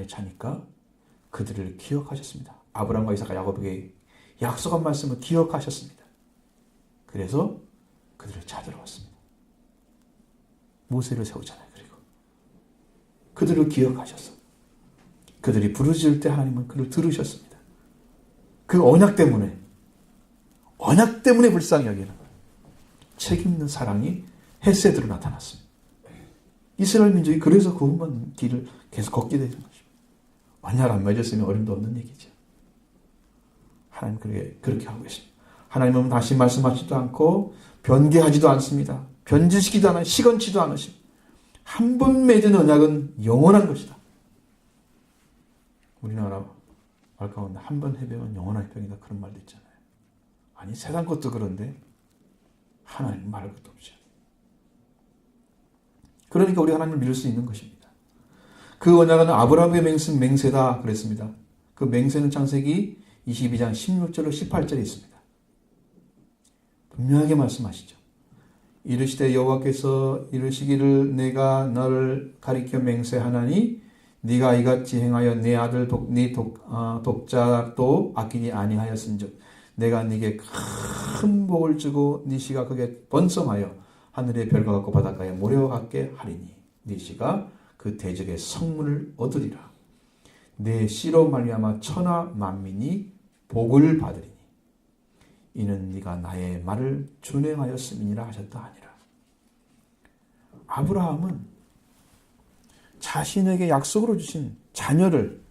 차니까 그들을 기억하셨습니다. 아브라함과 이삭과 야곱에게 약속한 말씀을 기억하셨습니다. 그래서 그들을 찾으러 왔습니다. 모세를 세우잖아요. 그리고 그들을 기억하셔서 그들이 부르짖을 때 하나님은 그를 들으셨습니다. 그 언약 때문에 불쌍히 여기는 책임 있는 사랑이 헤세드로 나타났습니다. 이스라엘 민족이 그래서 그 험한 길을 계속 걷게 되는 것입니다. 언약 안 맺었으면 어림도 없는 얘기죠. 하나님 그렇게 하고 계십니다. 하나님은 다시 말씀하지도 않고 변개하지도 않습니다. 변질시키지도 않아요. 시건치도 않으십니다. 한 번 맺은 언약은 영원한 것이다. 우리나라 말 가운데 한 번 해병은 영원한 해병이다. 그런 말도 있잖아요. 아니 세상 것도 그런데 하나님 말할 것도 없죠. 그러니까 우리가 하나님을 믿을 수 있는 것입니다. 그 언약은 아브라함의 맹세다 그랬습니다. 그 맹세는 창세기 22장 16절로 18절에 있습니다. 분명하게 말씀하시죠. 이르시되 여호와께서 이르시기를 내가 너를 가리켜 맹세하나니 네가 이같이 행하여 내 아들 네 독자도 아끼지 아니하였은즉 내가 네게 큰 복을 주고 네 씨가 그게 번성하여 하늘의 별과 같고 바닷가의 모래와 같게 하리니 네 씨가 그 대적의 성문을 얻으리라. 내 씨로 말미암아 천하 만민이 복을 받으리니 이는 네가 나의 말을 준행하였음이니라 하셨다 하니라. 아브라함은 자신에게 약속으로 주신 자녀를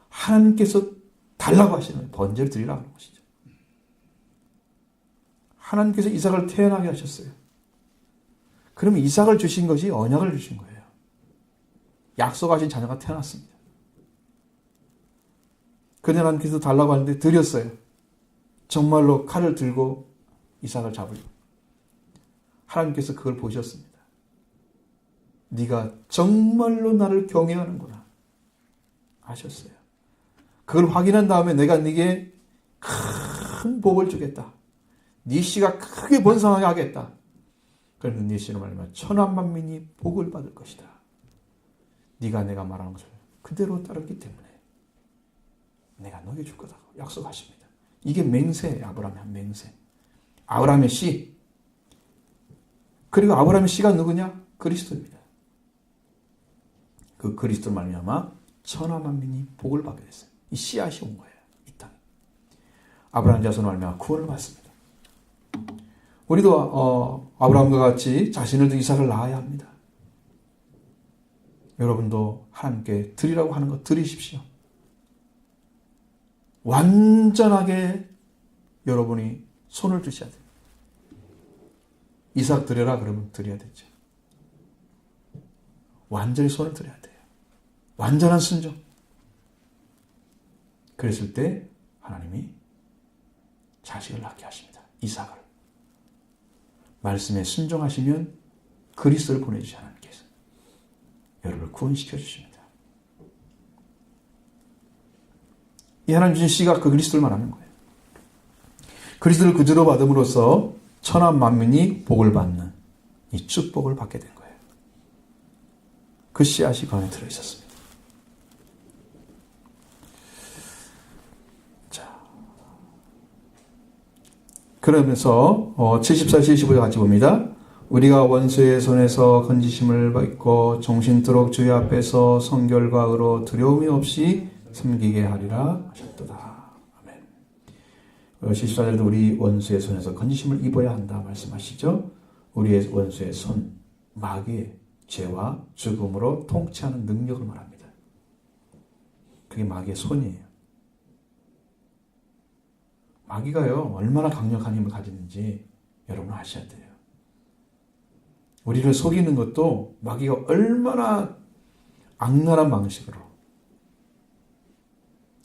하나님께서 달라고 하시는 번제를 드리라고 하는 것이죠. 하나님께서 이삭을 태어나게 하셨어요. 그러면 이삭을 주신 것이 언약을 주신 거예요. 약속하신 자녀가 태어났습니다. 그런데 하나님께서 달라고 하는데 드렸어요. 정말로 칼을 들고 이삭을 잡으려고. 하나님께서 그걸 보셨습니다. 네가 정말로 나를 경외하는구나 하셨어요. 그걸 확인한 다음에 내가 네게 큰 복을 주겠다. 네 씨가 크게 번성하게 하겠다. 그러면 네 씨로 말하면 천한 만민이 복을 받을 것이다. 네가 내가 말하는 것을 그대로 따르기 때문에 내가 너에게 줄 거다 약속하십니다. 이게 맹세예요. 아브라함의 한 맹세. 아브라함의 씨. 그리고 아브라함의 씨가 누구냐? 그리스도입니다. 그 그리스도 말미암아 천하 만민이 복을 받게 됐어요. 이 씨앗이 온 거예요. 이 땅에. 아브라함 자손 말미암아 구원을 받습니다. 우리도 아브라함과 같이 자신을 둔 이삭을 낳아야 합니다. 여러분도 하나님께 드리라고 하는 것 드리십시오. 완전하게 여러분이 손을 드셔야 돼요. 이삭 드려라 그러면 드려야 되죠. 완전히 손을 드려야 돼요. 완전한 순종. 그랬을 때 하나님이 자식을 낳게 하십니다. 이삭을. 말씀에 순종하시면 그리스도를 보내주신 하나님께서 여러분을 구원시켜 주십니다. 이 하나님 주신 씨가 그 그리스도를 말하는 거예요. 그리스도를 그대로 받음으로써 천하 만민이 복을 받는 이 축복을 받게 된 거예요. 그 씨앗이 그 안에 들어있었습니다. 자, 그러면서 74, 75절 같이 봅니다. 우리가 원수의 손에서 건지심을 받고 정신토록 주의 앞에서 성결과 의로 두려움이 없이 섬기게 하리라 하셨도다. 아멘. 74절도 우리 원수의 손에서 건지심을 입어야 한다 말씀하시죠. 우리의 원수의 손, 마귀의 죄와 죽음으로 통치하는 능력을 말합니다. 그게 마귀의 손이에요. 마귀가요, 얼마나 강력한 힘을 가지는지 여러분 아셔야 돼요. 우리를 속이는 것도 마귀가 얼마나 악랄한 방식으로,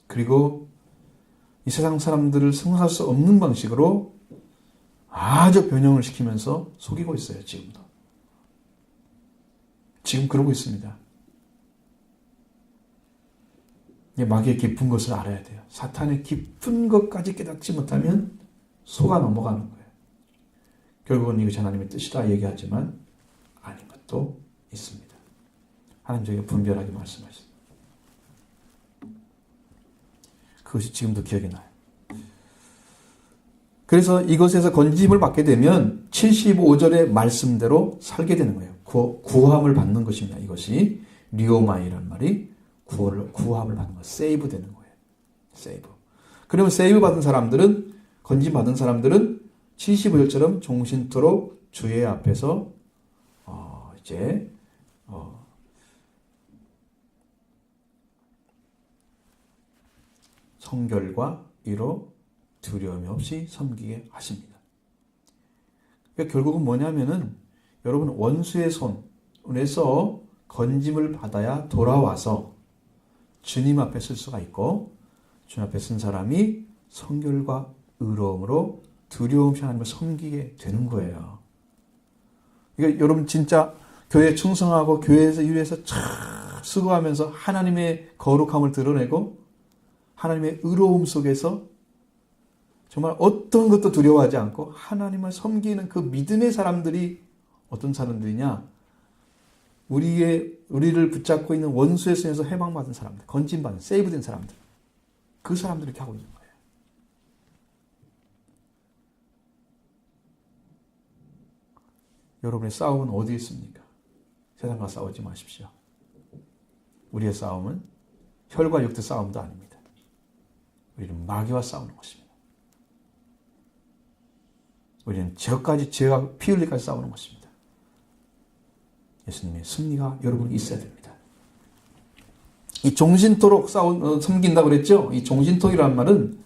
그리고 이 세상 사람들을 승화할 수 없는 방식으로 아주 변형을 시키면서 속이고 있어요. 지금도. 지금 그러고 있습니다. 마귀의 깊은 것을 알아야 돼요. 사탄의 깊은 것까지 깨닫지 못하면 속아 넘어가는 거예요. 결국은 이것이 하나님의 뜻이다 얘기하지만 아닌 것도 있습니다. 하나님 저에게 분별하게 말씀하셨습니다. 그것이 지금도 기억이 나요. 그래서 이것에서 건짐을 받게 되면 75절의 말씀대로 살게 되는 거예요. 구함을 받는 것입니다. 이것이 리오마이라는 말이 구함을 받는 거, 세이브 되는 거예요. 세이브. 그러면 세이브 받은 사람들은, 건짐 받은 사람들은 75절처럼 종신토록 주의 앞에서 성결과 의로 두려움이 없이 섬기게 하십니다. 그러니까 결국은 뭐냐면은 여러분 원수의 손에서 건짐을 받아야 돌아와서 주님 앞에 쓸 수가 있고, 주님 앞에 쓴 사람이 성결과 의로움으로 두려움 없이 하나님을 섬기게 되는 거예요. 그러니까 여러분 진짜 교회에 충성하고 교회에서 일해서 참 수고하면서 하나님의 거룩함을 드러내고 하나님의 의로움 속에서 정말 어떤 것도 두려워하지 않고 하나님을 섬기는 그 믿음의 사람들이 어떤 사람들이냐? 우리를 붙잡고 있는 원수의 손에서 해방받은 사람들, 건진받은, 세이브된 사람들. 그 사람들이 이렇게 하고 있는 거예요. 여러분의 싸움은 어디에 있습니까? 세상과 싸우지 마십시오. 우리의 싸움은 혈과 육의 싸움도 아닙니다. 우리는 마귀와 싸우는 것입니다. 우리는 죄와 피 흘리까지 싸우는 것입니다. 예수님의 승리가 여러분이 있어야 됩니다. 이 종신토록 섬긴다고 그랬죠? 이 종신토록이라는 말은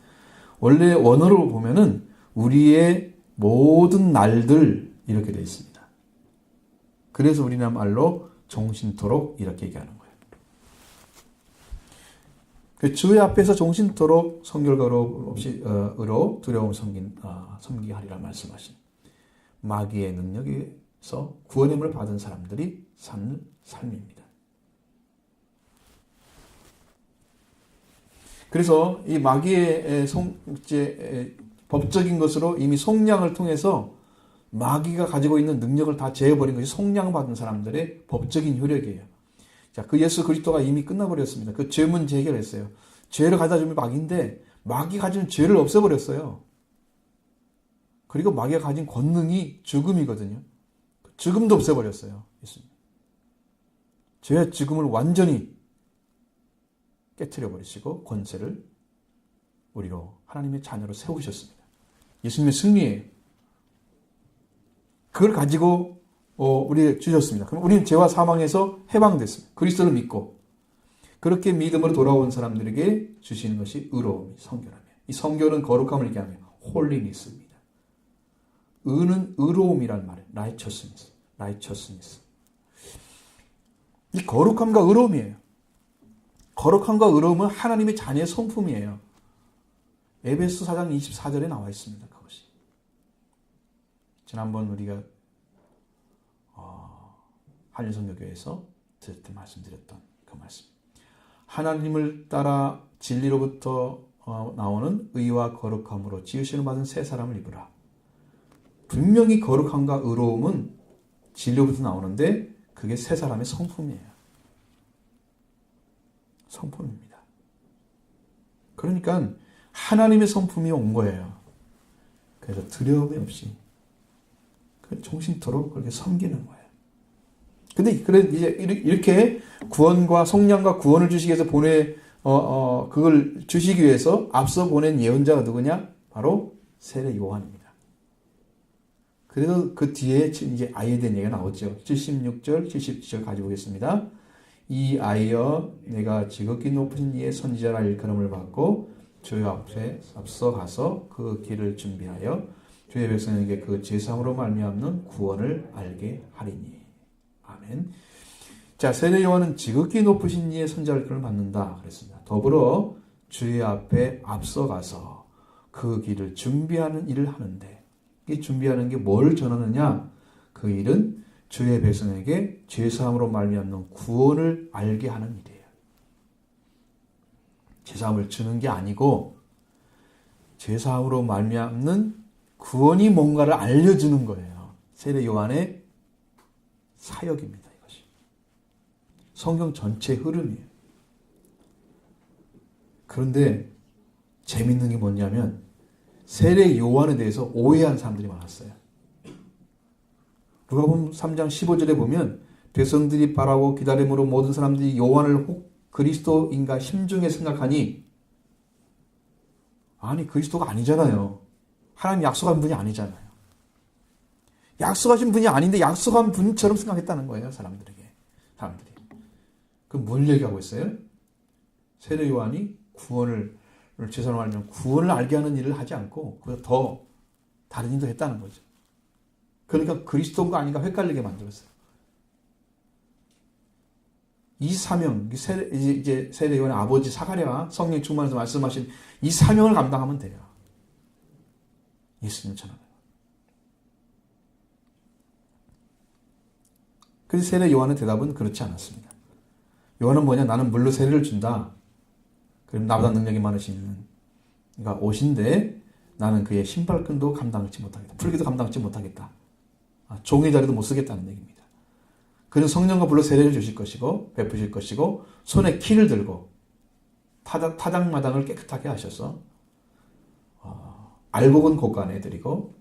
원래 원어로 보면은 우리의 모든 날들 이렇게 되어 있습니다. 그래서 우리나라 말로 종신토록 이렇게 얘기하는 거예요. 주의 앞에서 종신토록 성결과 없이 의로 두려움 섬기게 하리라 말씀하신 마귀의 능력에서 구원임을 받은 사람들이 사는 삶입니다. 그래서 이 마귀의 법적인 것으로 이미 속량을 통해서 마귀가 가지고 있는 능력을 다 제어버린 것이 속량받은 사람들의 법적인 효력이에요. 자, 그 예수 그리스도가 이미 끝나버렸습니다. 그 죄 문제 해결했어요. 죄를 가져다 주면 마귀인데 마귀 가진 죄를 없애버렸어요. 그리고 마귀가 가진 권능이 죽음이거든요. 죽음도 없애버렸어요. 예수님. 죄와 죽음을 완전히 깨트려버리시고 권세를 우리로 하나님의 자녀로 세우셨습니다. 예수님의 승리예요. 그걸 가지고 우리 주셨습니다. 그럼 우리는 죄와 사망에서 해방됐습니다. 그리스도를 믿고 그렇게 믿음으로 돌아온 사람들에게 주시는 것이 의로움이 성결함이에요. 이 성결은 거룩함을 얘기하며 홀리니스입니다. 의는 의로움이란 말이에요. righteousness. 이 거룩함과 의로움이에요. 거룩함과 의로움은 하나님의 자녀의 성품이에요. 에베소 4장 24절에 나와 있습니다. 그것이. 지난번 우리가 한일성교교에서 들을 말씀드렸던 그 말씀. 하나님을 따라 진리로부터 나오는 의와 거룩함으로 지으심을 받은 새 사람을 입으라. 분명히 거룩함과 의로움은 진리로부터 나오는데 그게 새 사람의 성품이에요. 성품입니다. 그러니까 하나님의 성품이 온 거예요. 그래서 두려움이 없이 종신토록 그렇게 섬기는 거예요. 근데 이제 이렇게 구원과 속량과 구원을 주시기 위해서 그걸 주시기 위해서 앞서 보낸 예언자가 누구냐? 바로 세례 요한입니다. 그래서 그 뒤에 이제 아이에 대한 얘기가 나오죠. 76절, 77절 가져보겠습니다. 이 아이여 내가 지극히 높으신 이의 선지자라 일컬음을 받고 주의 앞에 앞서 가서 그 길을 준비하여 주의 백성에게 그 제사함으로 말미암는 구원을 알게 하리니. 아멘. 자, 세례 요한은 지극히 높으신 이의 선지자를 받는다 그랬습니다. 더불어 주의 앞에 앞서 가서 그 길을 준비하는 일을 하는데, 이 준비하는 게 뭘 전하느냐? 그 일은 주의 백성에게 제사함으로 말미암는 구원을 알게 하는 일이에요. 제사함을 주는 게 아니고 제사함으로 말미암는 구원이 뭔가를 알려주는 거예요. 세례 요한의 사역입니다. 이것이 성경 전체 흐름이에요. 그런데 재밌는 게 뭐냐면 세례 요한에 대해서 오해한 사람들이 많았어요. 누가복음 3장 15절에 보면 백성들이 바라고 기다림으로 모든 사람들이 요한을 혹 그리스도인가 심중에 생각하니, 아니 그리스도가 아니잖아요. 하나님 약속한 분이 아니잖아요. 약속하신 분이 아닌데 약속한 분처럼 생각했다는 거예요. 사람들이. 그럼 뭘 얘기하고 있어요? 세례 요한이 제사로 알면 구원을 알게 하는 일을 하지 않고 그보다 더 다른 일도 했다는 거죠. 그러니까 그리스도인가 아닌가 헷갈리게 만들었어요. 이 사명, 이제 세례 요한의 아버지 사가랴가 성령 충만해서 말씀하신 이 사명을 감당하면 돼요. 예수님 전하는. 그래서 세례 요한의 대답은 그렇지 않았습니다. 요한은 뭐냐? 나는 물로 세례를 준다. 그럼 나보다 능력이 많으신 이가 오신데 나는 그의 신발끈도 감당하지 못하겠다. 풀기도 감당하지 못하겠다. 종의 자리도 못 쓰겠다는 얘기입니다. 그는 성령과 불로 세례를 주실 것이고 베푸실 것이고 손에 키를 들고 타작마당을 깨끗하게 하셔서 알곡은 곳간에 드리고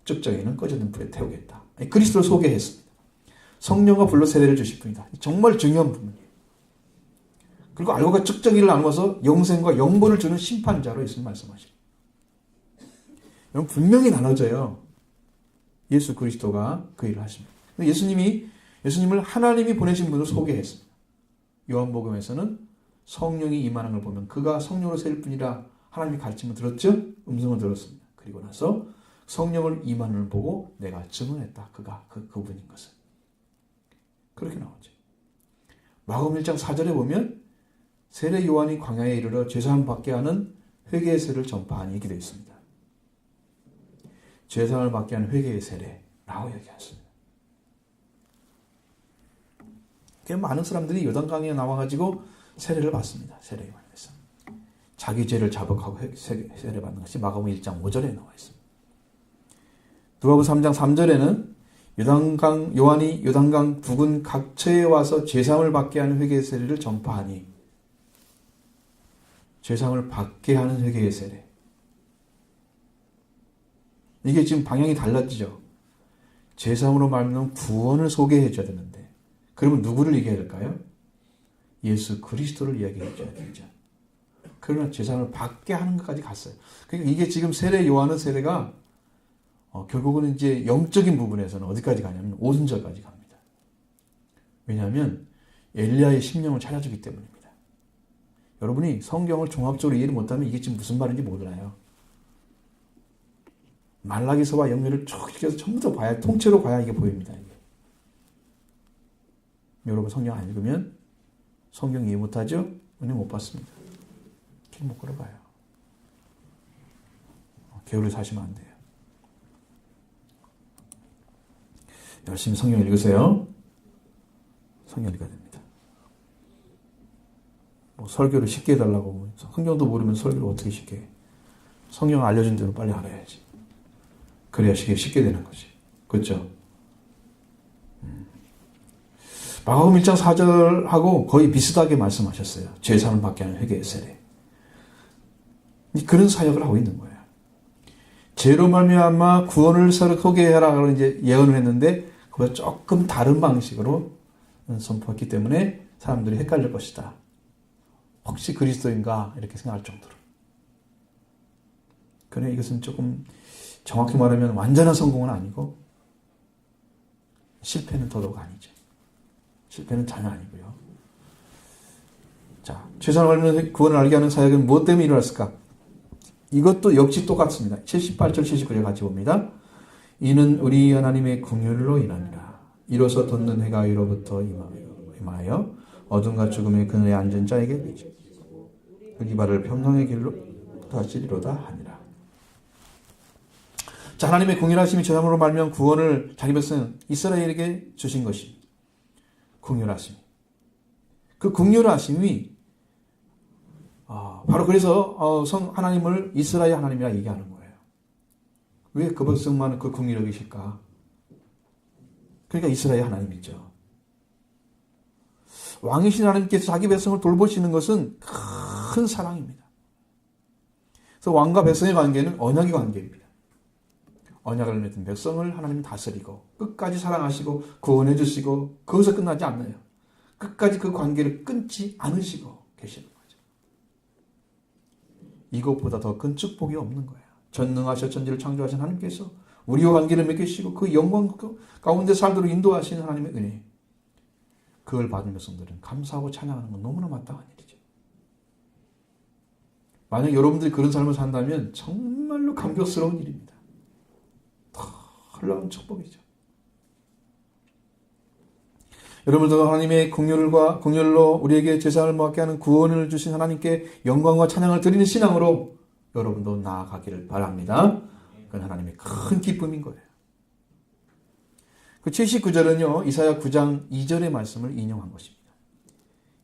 쭉정이는 꺼져든 불에 태우겠다. 그리스도를 소개했습니다. 성령과 불로 세례를 주실 분이다. 정말 중요한 부분이에요. 그리고 알곡과 쭉정이를 나누어서 영생과 영본을 주는 심판자로 예수님 말씀하시고, 여러분 분명히 나눠져요. 예수 그리스도가 그 일을 하십니다. 예수님을 하나님이 보내신 분을 소개했습니다. 요한복음에서는 성령이 임하는 걸 보면 그가 성령으로 세울 뿐이라 하나님이 가르침을 들었죠? 음성을 들었습니다. 그리고 나서 성령을 임하는 걸 보고 내가 증언했다. 그가 그분인 것을. 그렇게 나오죠. 마가복음 1장 4절에 보면 세례 요한이 광야에 이르러 죄사함 받게 하는 회개의 세를 전파하니 이렇게 되어 있습니다. 죄사함을 받게 하는 회개의 세례라고 얘기했습니다. 많은 사람들이 요단강에 나와가지고 세례를 받습니다. 세례 요한에서. 자기 죄를 자복하고 세례 받는 것이 마가복음 1장 5절에 나와 있습니다. 누가복음 3장 3절에는 요한이 요단강 부근 각처에 와서 죄사함을 받게 하는 회개의 세례를 전파하니, 죄사함을 받게 하는 회개의 세례. 이게 지금 방향이 달라지죠. 죄사함으로 말미암는 구원을 소개해 줘야 되는데, 그러면 누구를 얘기해야 될까요? 예수 그리스도를 이야기해 줘야 되죠. 그러나 죄사함을 받게 하는 것까지 갔어요. 그러니까 이게 지금 세례 요한의 세례가 결국은 이제 영적인 부분에서는 어디까지 가냐면 오순절까지 갑니다. 왜냐하면 엘리야의 심령을 찾아주기 때문입니다. 여러분이 성경을 종합적으로 이해를 못하면 이게 지금 무슨 말인지 몰라요. 말라기서와 연결을 쭉 시켜서 전부 다 봐야, 통째로 봐야 이게 보입니다. 이게. 여러분 성경 안 읽으면 성경 이해 못하죠? 은혜 못 받습니다. 길 못 걸어가요. 게을리 사시면 안 돼요. 열심히 성경 읽으세요. 성경 읽어야 됩니다. 설교를 쉽게 해달라고, 성경도 모르면 설교를 어떻게 쉽게 해. 성경 알려준 대로 빨리 알아야지. 그래야 쉽게 되는 거지. 그렇죠? 마가복음 1장 4절하고 거의 비슷하게 말씀하셨어요. 죄사함을 받게 하는 회개의 세례. 그런 사역을 하고 있는 거예요. 죄로 말미암아 구원을 서로 소개해라고 이제 예언을 했는데 그걸 조금 다른 방식으로 선포했기 때문에 사람들이 헷갈릴 것이다. 혹시 그리스도인가 이렇게 생각할 정도로. 그러나 이것은 조금 정확히 말하면 완전한 성공은 아니고 실패는 더더욱 아니죠. 실패는 전혀 아니고요. 자, 죄사함을 알면 구원을 알게 하는 사역은 무엇 때문에 일어났을까? 이것도 역시 똑같습니다. 78절 79절 같이 봅니다. 이는 우리 하나님의 긍휼로 인하니라. 이로써 돋는 해가 위로부터 임하여 어둠과 죽음의 그늘에 앉은 자에게 비치고 그의 발을 평강의 길로 다시리로다 하니라. 자, 하나님의 긍휼하심이 죄사함으로 말미암아 구원을 자기 백성 이스라엘에게 주신 것입니다. 긍휼하심. 그 긍휼하심이 바로 그래서 하나님을 이스라엘 하나님이라 얘기하는 거예요. 왜 그 백성만 그 긍휼을 여기실까? 그러니까 이스라엘 하나님이죠. 왕이신 하나님께서 자기 백성을 돌보시는 것은 큰 사랑입니다. 그래서 왕과 백성의 관계는 언약의 관계입니다. 언약을 맺은 백성을 하나님은 다스리고 끝까지 사랑하시고 구원해 주시고 거기서 끝나지 않아요. 끝까지 그 관계를 끊지 않으시고 계시는 거죠. 이것보다 더 큰 축복이 없는 거예요. 전능하셔 천지를 창조하신 하나님께서 우리와 관계를 맺으시고 그 영광 가운데 살도록 인도하시는 하나님의 은혜. 그걸 받은 백성들은 감사하고 찬양하는 건 너무나 마땅한 일이죠. 만약 여러분들이 그런 삶을 산다면 정말로 감격스러운 일입니다. 놀라운 축복이죠. 여러분들도 하나님의 긍휼로 우리에게 죄사함을 받게 하는 구원을 주신 하나님께 영광과 찬양을 드리는 신앙으로 여러분도 나아가기를 바랍니다. 그건 하나님의 큰 기쁨인 거예요. 그 79절은요. 이사야 9장 2절의 말씀을 인용한 것입니다.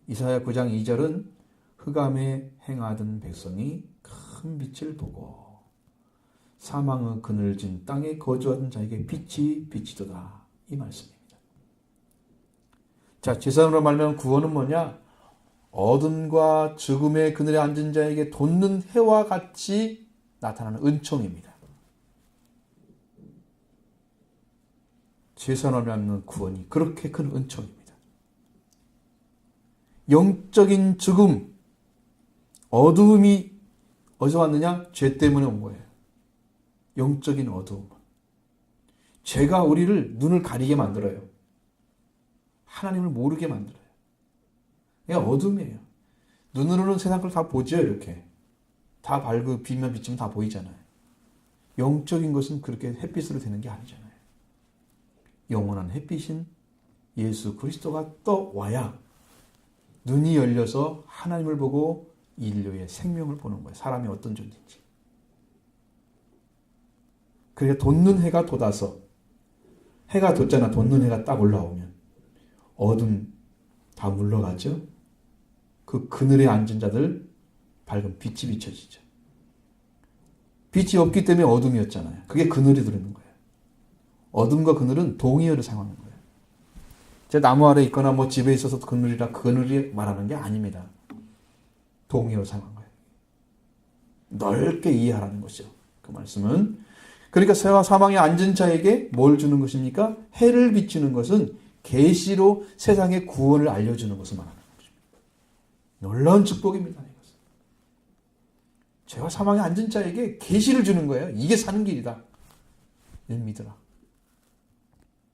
이사야 9장 2절은 흑암에 행하던 백성이 큰 빛을 보고 사망의 그늘진 땅에 거주하던 자에게 빛이 비치도다. 이 말씀입니다. 자, 죄사함으로 말미암아 구원은 뭐냐? 어둠과 죽음의 그늘에 앉은 자에게 돋는 해와 같이 나타나는 은총입니다. 죄사함으로 말미암는 구원이 그렇게 큰 은총입니다. 영적인 죽음, 어두움이 어디서 왔느냐? 죄 때문에 온 거예요. 영적인 어두움. 죄가 우리를 눈을 가리게 만들어요. 하나님을 모르게 만들어요. 그냥 어둠이에요. 눈으로는 세상 걸 다 보죠, 이렇게. 다 밝고 빛만 비치면 다 보이잖아요. 영적인 것은 그렇게 햇빛으로 되는 게 아니잖아요. 영원한 햇빛인 예수 그리스도가 떠와야 눈이 열려서 하나님을 보고 인류의 생명을 보는 거예요. 사람이 어떤 존재인지. 그러니까 돋는 해가 돋아서 해가 돋잖아. 돋는 해가 딱 올라오면 어둠 다 물러가죠. 그 그늘에 앉은 자들 밝은 빛이 비춰지죠. 빛이 없기 때문에 어둠이었잖아요. 그게 그늘이 들어있는 거예요. 어둠과 그늘은 동의어를 사용하는 거예요. 제가 나무 아래 있거나 뭐 집에 있어서 그늘이라 그늘이 말하는 게 아닙니다. 동의어를 사용한 거예요. 넓게 이해하라는 것이죠. 그 말씀은. 그러니까 새와 사망에 앉은 자에게 뭘 주는 것입니까? 해를 비추는 것은 계시로 세상의 구원을 알려주는 것을 말하는 것입니다. 놀라운 축복입니다. 이것은. 죄와 사망에 앉은 자에게 계시를 주는 거예요. 이게 사는 길이다. 믿으라.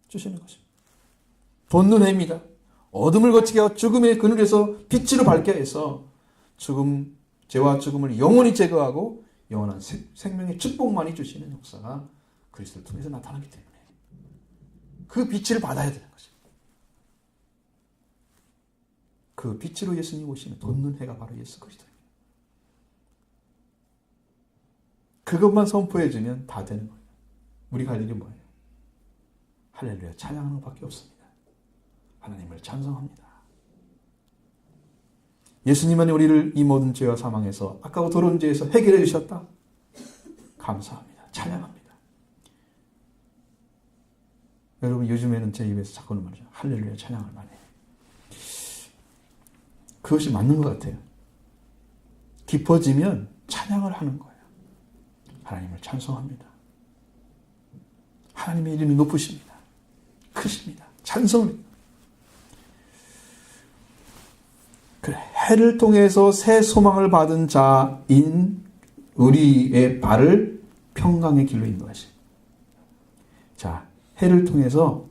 주시는 것입니다. 돋는 해입니다. 어둠을 거치게 하고 죽음의 그늘에서 빛으로 밝게 해서 죽음, 죄와 죽음을 영원히 제거하고 영원한 생명의 축복만이 주시는 역사가 그리스도를 통해서 나타나기 때문에 그 빛을 받아야 되는 것입니다. 그 빛으로 예수님이 오시는 돋는 해가 바로 예수 그리스도입니다. 그것만 선포해주면 다 되는 거예요. 우리가 할 일이 뭐예요? 할렐루야 찬양하는 것밖에 없습니다. 하나님을 찬송합니다. 예수님은 우리를 이 모든 죄와 사망에서 아까워 더러운 죄에서 해결해 주셨다. 감사합니다. 찬양합니다. 여러분 요즘에는 제 입에서 자꾸는 말이죠. 할렐루야 찬양을 많이 해요. 그것이 맞는 것 같아요. 깊어지면 찬양을 하는 거예요. 하나님을 찬송합니다. 하나님의 이름이 높으십니다. 크십니다. 찬송합니다. 그래, 해를 통해서 새 소망을 받은 자인 우리의 발을 평강의 길로 인도하십니다. 자, 해를 통해서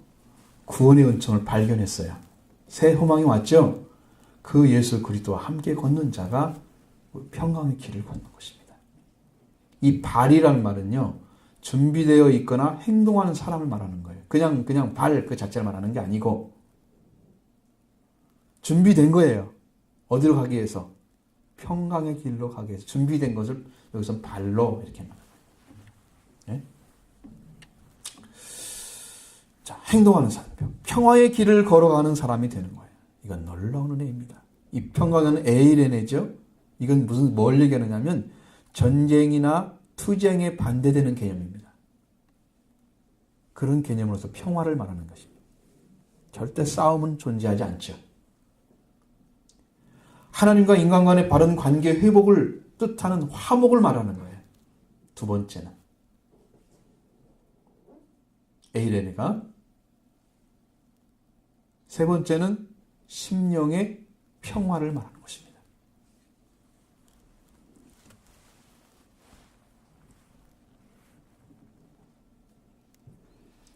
구원의 은총을 발견했어요. 새 소망이 왔죠? 그 예수 그리스도와 함께 걷는 자가 평강의 길을 걷는 것입니다. 이 발이란 말은요, 준비되어 있거나 행동하는 사람을 말하는 거예요. 그냥 발 그 자체를 말하는 게 아니고, 준비된 거예요. 어디로 가기 위해서? 평강의 길로 가기 위해서. 준비된 것을 여기서 발로 이렇게 말합니다. 네? 자, 행동하는 사람. 평화의 길을 걸어가는 사람이 되는 거예요. 이건 놀라운 은혜입니다. 이 평강은 에이레네죠. 이건 뭘 얘기하느냐면 전쟁이나 투쟁에 반대되는 개념입니다. 그런 개념으로서 평화를 말하는 것입니다. 절대 싸움은 존재하지 않죠. 하나님과 인간 간의 바른 관계 회복을 뜻하는 화목을 말하는 거예요. 두 번째는 에이레네가, 세 번째는 심령의 평화를 말하는 것입니다.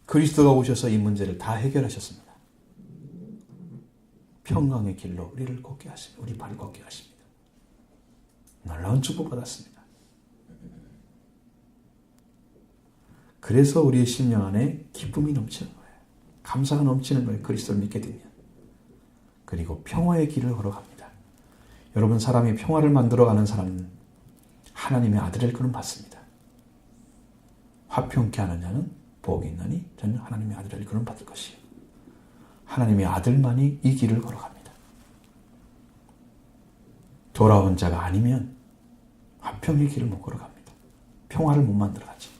그리스도가 오셔서 이 문제를 다 해결하셨습니다. 평강의 길로 우리를 걷게 하십니다. 우리 발을 걷게 하십니다. 놀라운 축복 받았습니다. 그래서 우리의 심령 안에 기쁨이 넘치는 거예요. 감사가 넘치는 거예요. 그리스도를 믿게 되면. 그리고 평화의 길을 걸어갑니다. 여러분, 사람이 평화를 만들어가는 사람은 하나님의 아들을 그는 받습니다. 화평케 하는 자는 복이 있나니 저는 하나님의 아들을 그는 받을 것이에요. 하나님의 아들만이 이 길을 걸어갑니다. 돌아온 자가 아니면 화평의 길을 못 걸어갑니다. 평화를 못 만들어가지.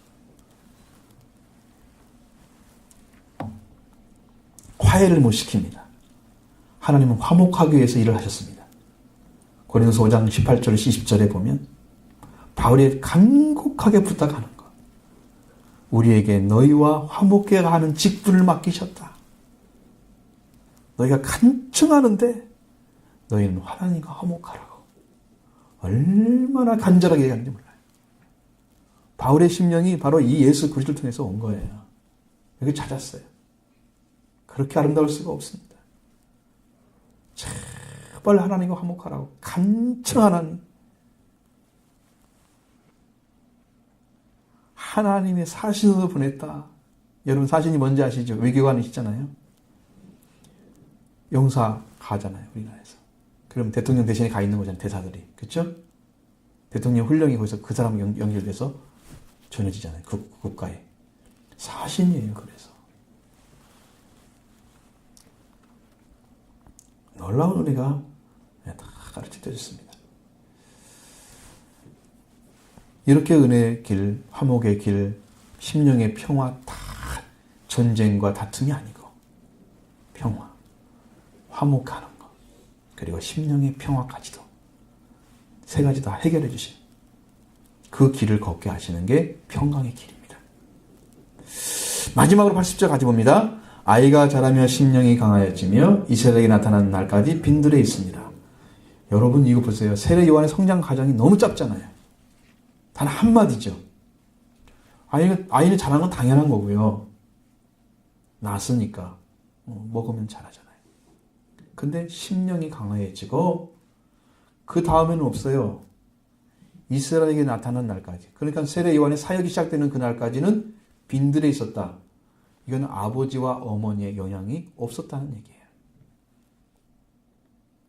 화해를 못 시킵니다. 하나님은 화목하기 위해서 일을 하셨습니다. 고린도서 5장 18절 20절에 보면 바울이 간곡하게 부탁하는 것. 우리에게 너희와 화목케 하는 직분을 맡기셨다. 너희가 간청하는데 너희는 하나님과 화목하라고. 얼마나 간절하게 얘기하는지 몰라요. 바울의 심령이 바로 이 예수 그리스도를 통해서 온 거예요. 여기 찾았어요. 그렇게 아름다울 수가 없습니다. 제발 하나님과 화목하라고 간청하는 하나님의 사신으로 보냈다. 여러분 사신이 뭔지 아시죠? 외교관이시잖아요. 용사 가잖아요, 우리나라에서. 그럼 대통령 대신에 가 있는 거잖아요, 대사들이. 그렇죠? 대통령 훈령이 거기서 그 사람 연결돼서 전해지잖아요, 국가에. 사신이에요, 그래서. 놀라운 은혜가 다 가르쳐 주셨습니다. 이렇게 은혜의 길, 화목의 길, 심령의 평화, 다 전쟁과 다툼이 아니고 평화, 화목하는 것, 그리고 심령의 평화까지도 세 가지 다 해결해 주신 그 길을 걷게 하시는 게 평강의 길입니다. 마지막으로 80절 가지 봅니다. 아이가 자라며 심령이 강하여지며 이스라엘에게 나타나는 날까지 빈들에 있습니다. 여러분 이거 보세요. 세례 요한의 성장 과정이 너무 짧잖아요. 단 한마디죠. 아이는 자라는 건 당연한 거고요. 낳았으니까 먹으면 자라잖아요. 근데 심령이 강해지고 그 다음에는 없어요. 이스라엘에게 나타난 날까지. 그러니까 세례 요한의 사역이 시작되는 그날까지는 빈들에 있었다. 이건 아버지와 어머니의 영향이 없었다는 얘기예요.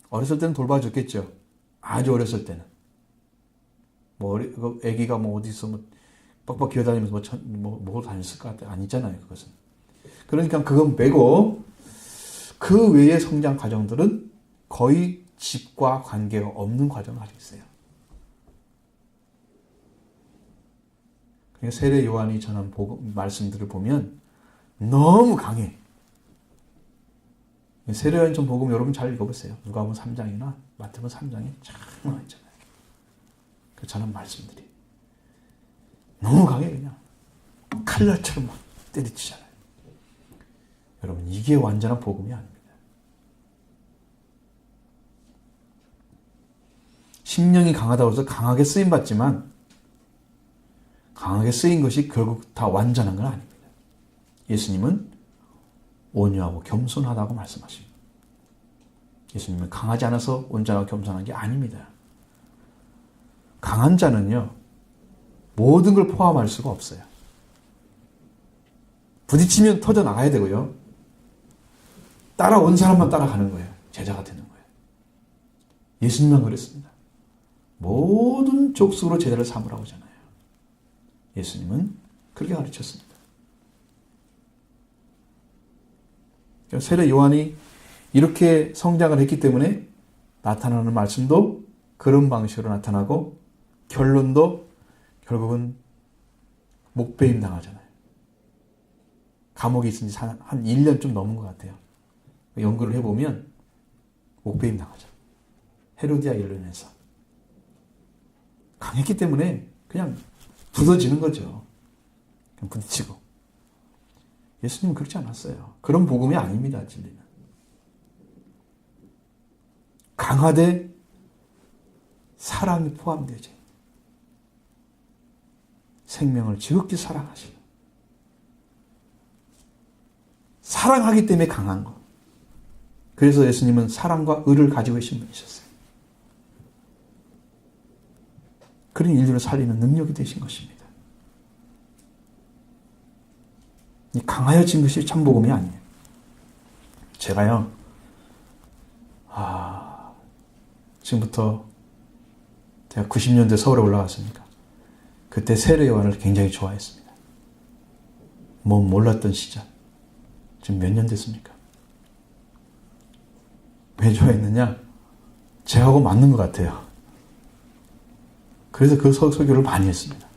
어렸을 때는 돌봐줬겠죠. 아주 어렸을 때는. 애기가 어디서 빡빡 기어다니면서 먹고 다녔을 것 같아. 아니잖아요, 그것은. 그러니까 그건 빼고 그 외의 성장 과정들은 거의 집과 관계가 없는 과정을 가지고 있어요. 그러니까 세례 요한이 전한 말씀들을 보면 너무 강해. 세례 요한 복음 여러분 잘 읽어보세요. 누가복음 3장이나 마태복음 3장에 참 나와 있잖아요. 그 전한 말씀들이 너무 강해. 그냥 칼날처럼 막 때리치잖아요. 여러분 이게 완전한 복음이 아닙니다. 심령이 강하다고 해서 강하게 쓰임받지만 강하게 쓰인 것이 결국 다 완전한 건 아닙니다. 예수님은 온유하고 겸손하다고 말씀하십니다. 예수님은 강하지 않아서 온전하고 겸손한 게 아닙니다. 강한 자는요, 모든 걸 포함할 수가 없어요. 부딪히면 터져 나가야 되고요. 따라온 사람만 따라가는 거예요. 제자가 되는 거예요. 예수님만 그랬습니다. 모든 족속으로 제자를 삼으라고 하잖아요. 예수님은 그렇게 가르쳤습니다. 세례 요한이 이렇게 성장을 했기 때문에 나타나는 말씀도 그런 방식으로 나타나고 결론도 결국은 목배임 당하잖아요. 감옥에 있은 지 한 1년 좀 넘은 것 같아요. 연구를 해보면 목배임 당하죠. 헤로디아 일로 인해서. 강했기 때문에 그냥 부서지는 거죠. 그냥 부딪히고. 예수님은 그렇지 않았어요. 그런 복음이 아닙니다. 진리는. 강하되 사랑이 포함되죠. 생명을 지극히 사랑하시고 사랑하기 때문에 강한 것. 그래서 예수님은 사랑과 의를 가지고 계신 분이셨어요. 그런 인류를 살리는 능력이 되신 것입니다. 이 강하여진 것이 참 복음이 아니에요. 제가요, 지금부터 제가 90년대 서울에 올라왔으니까 그때 세례 요한을 굉장히 좋아했습니다. 몰랐던 시절. 지금 몇 년 됐습니까? 왜 좋아했느냐? 제하고 맞는 것 같아요. 그래서 그 설교를 많이 했습니다.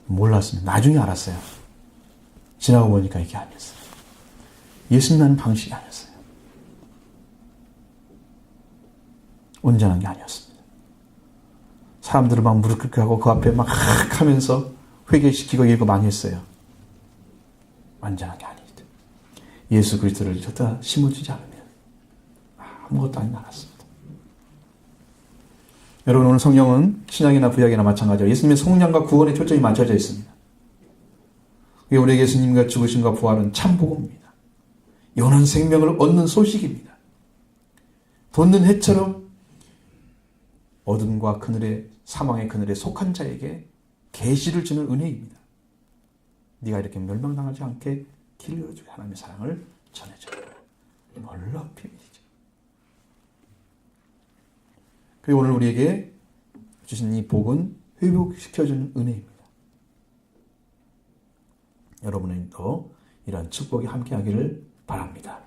몰랐습니다. 나중에 알았어요. 지나고 보니까 이게 아니었어요. 예수님 하는 방식이 아니었어요. 온전한 게 아니었습니다. 사람들을 막 무릎 꿇게 하고 그 앞에 막 하면서 회개시키고 이거 많이 했어요. 완전한 게 아닙니다. 예수 그리스도를 갖다 심어주지 않으면 아무것도 아닌 것 같습니다. 여러분 오늘 성경은 신약이나 구약이나 마찬가지로 예수님의 속량과 구원에 초점이 맞춰져 있습니다. 우리 예수님과 죽으심과 부활은 참 복음입니다. 영원한 생명을 얻는 소식입니다. 돋는 해처럼 어둠과 그늘의 사망의 그늘에 속한 자에게 계시를 주는 은혜입니다. 네가 이렇게 멸망당하지 않게 길을 열어주고 하나님의 사랑을 전해줘요. 놀랍힘이죠. 그리고 오늘 우리에게 주신 이 복은 회복시켜주는 은혜입니다. 여러분들도 이런 축복이 함께하기를 바랍니다.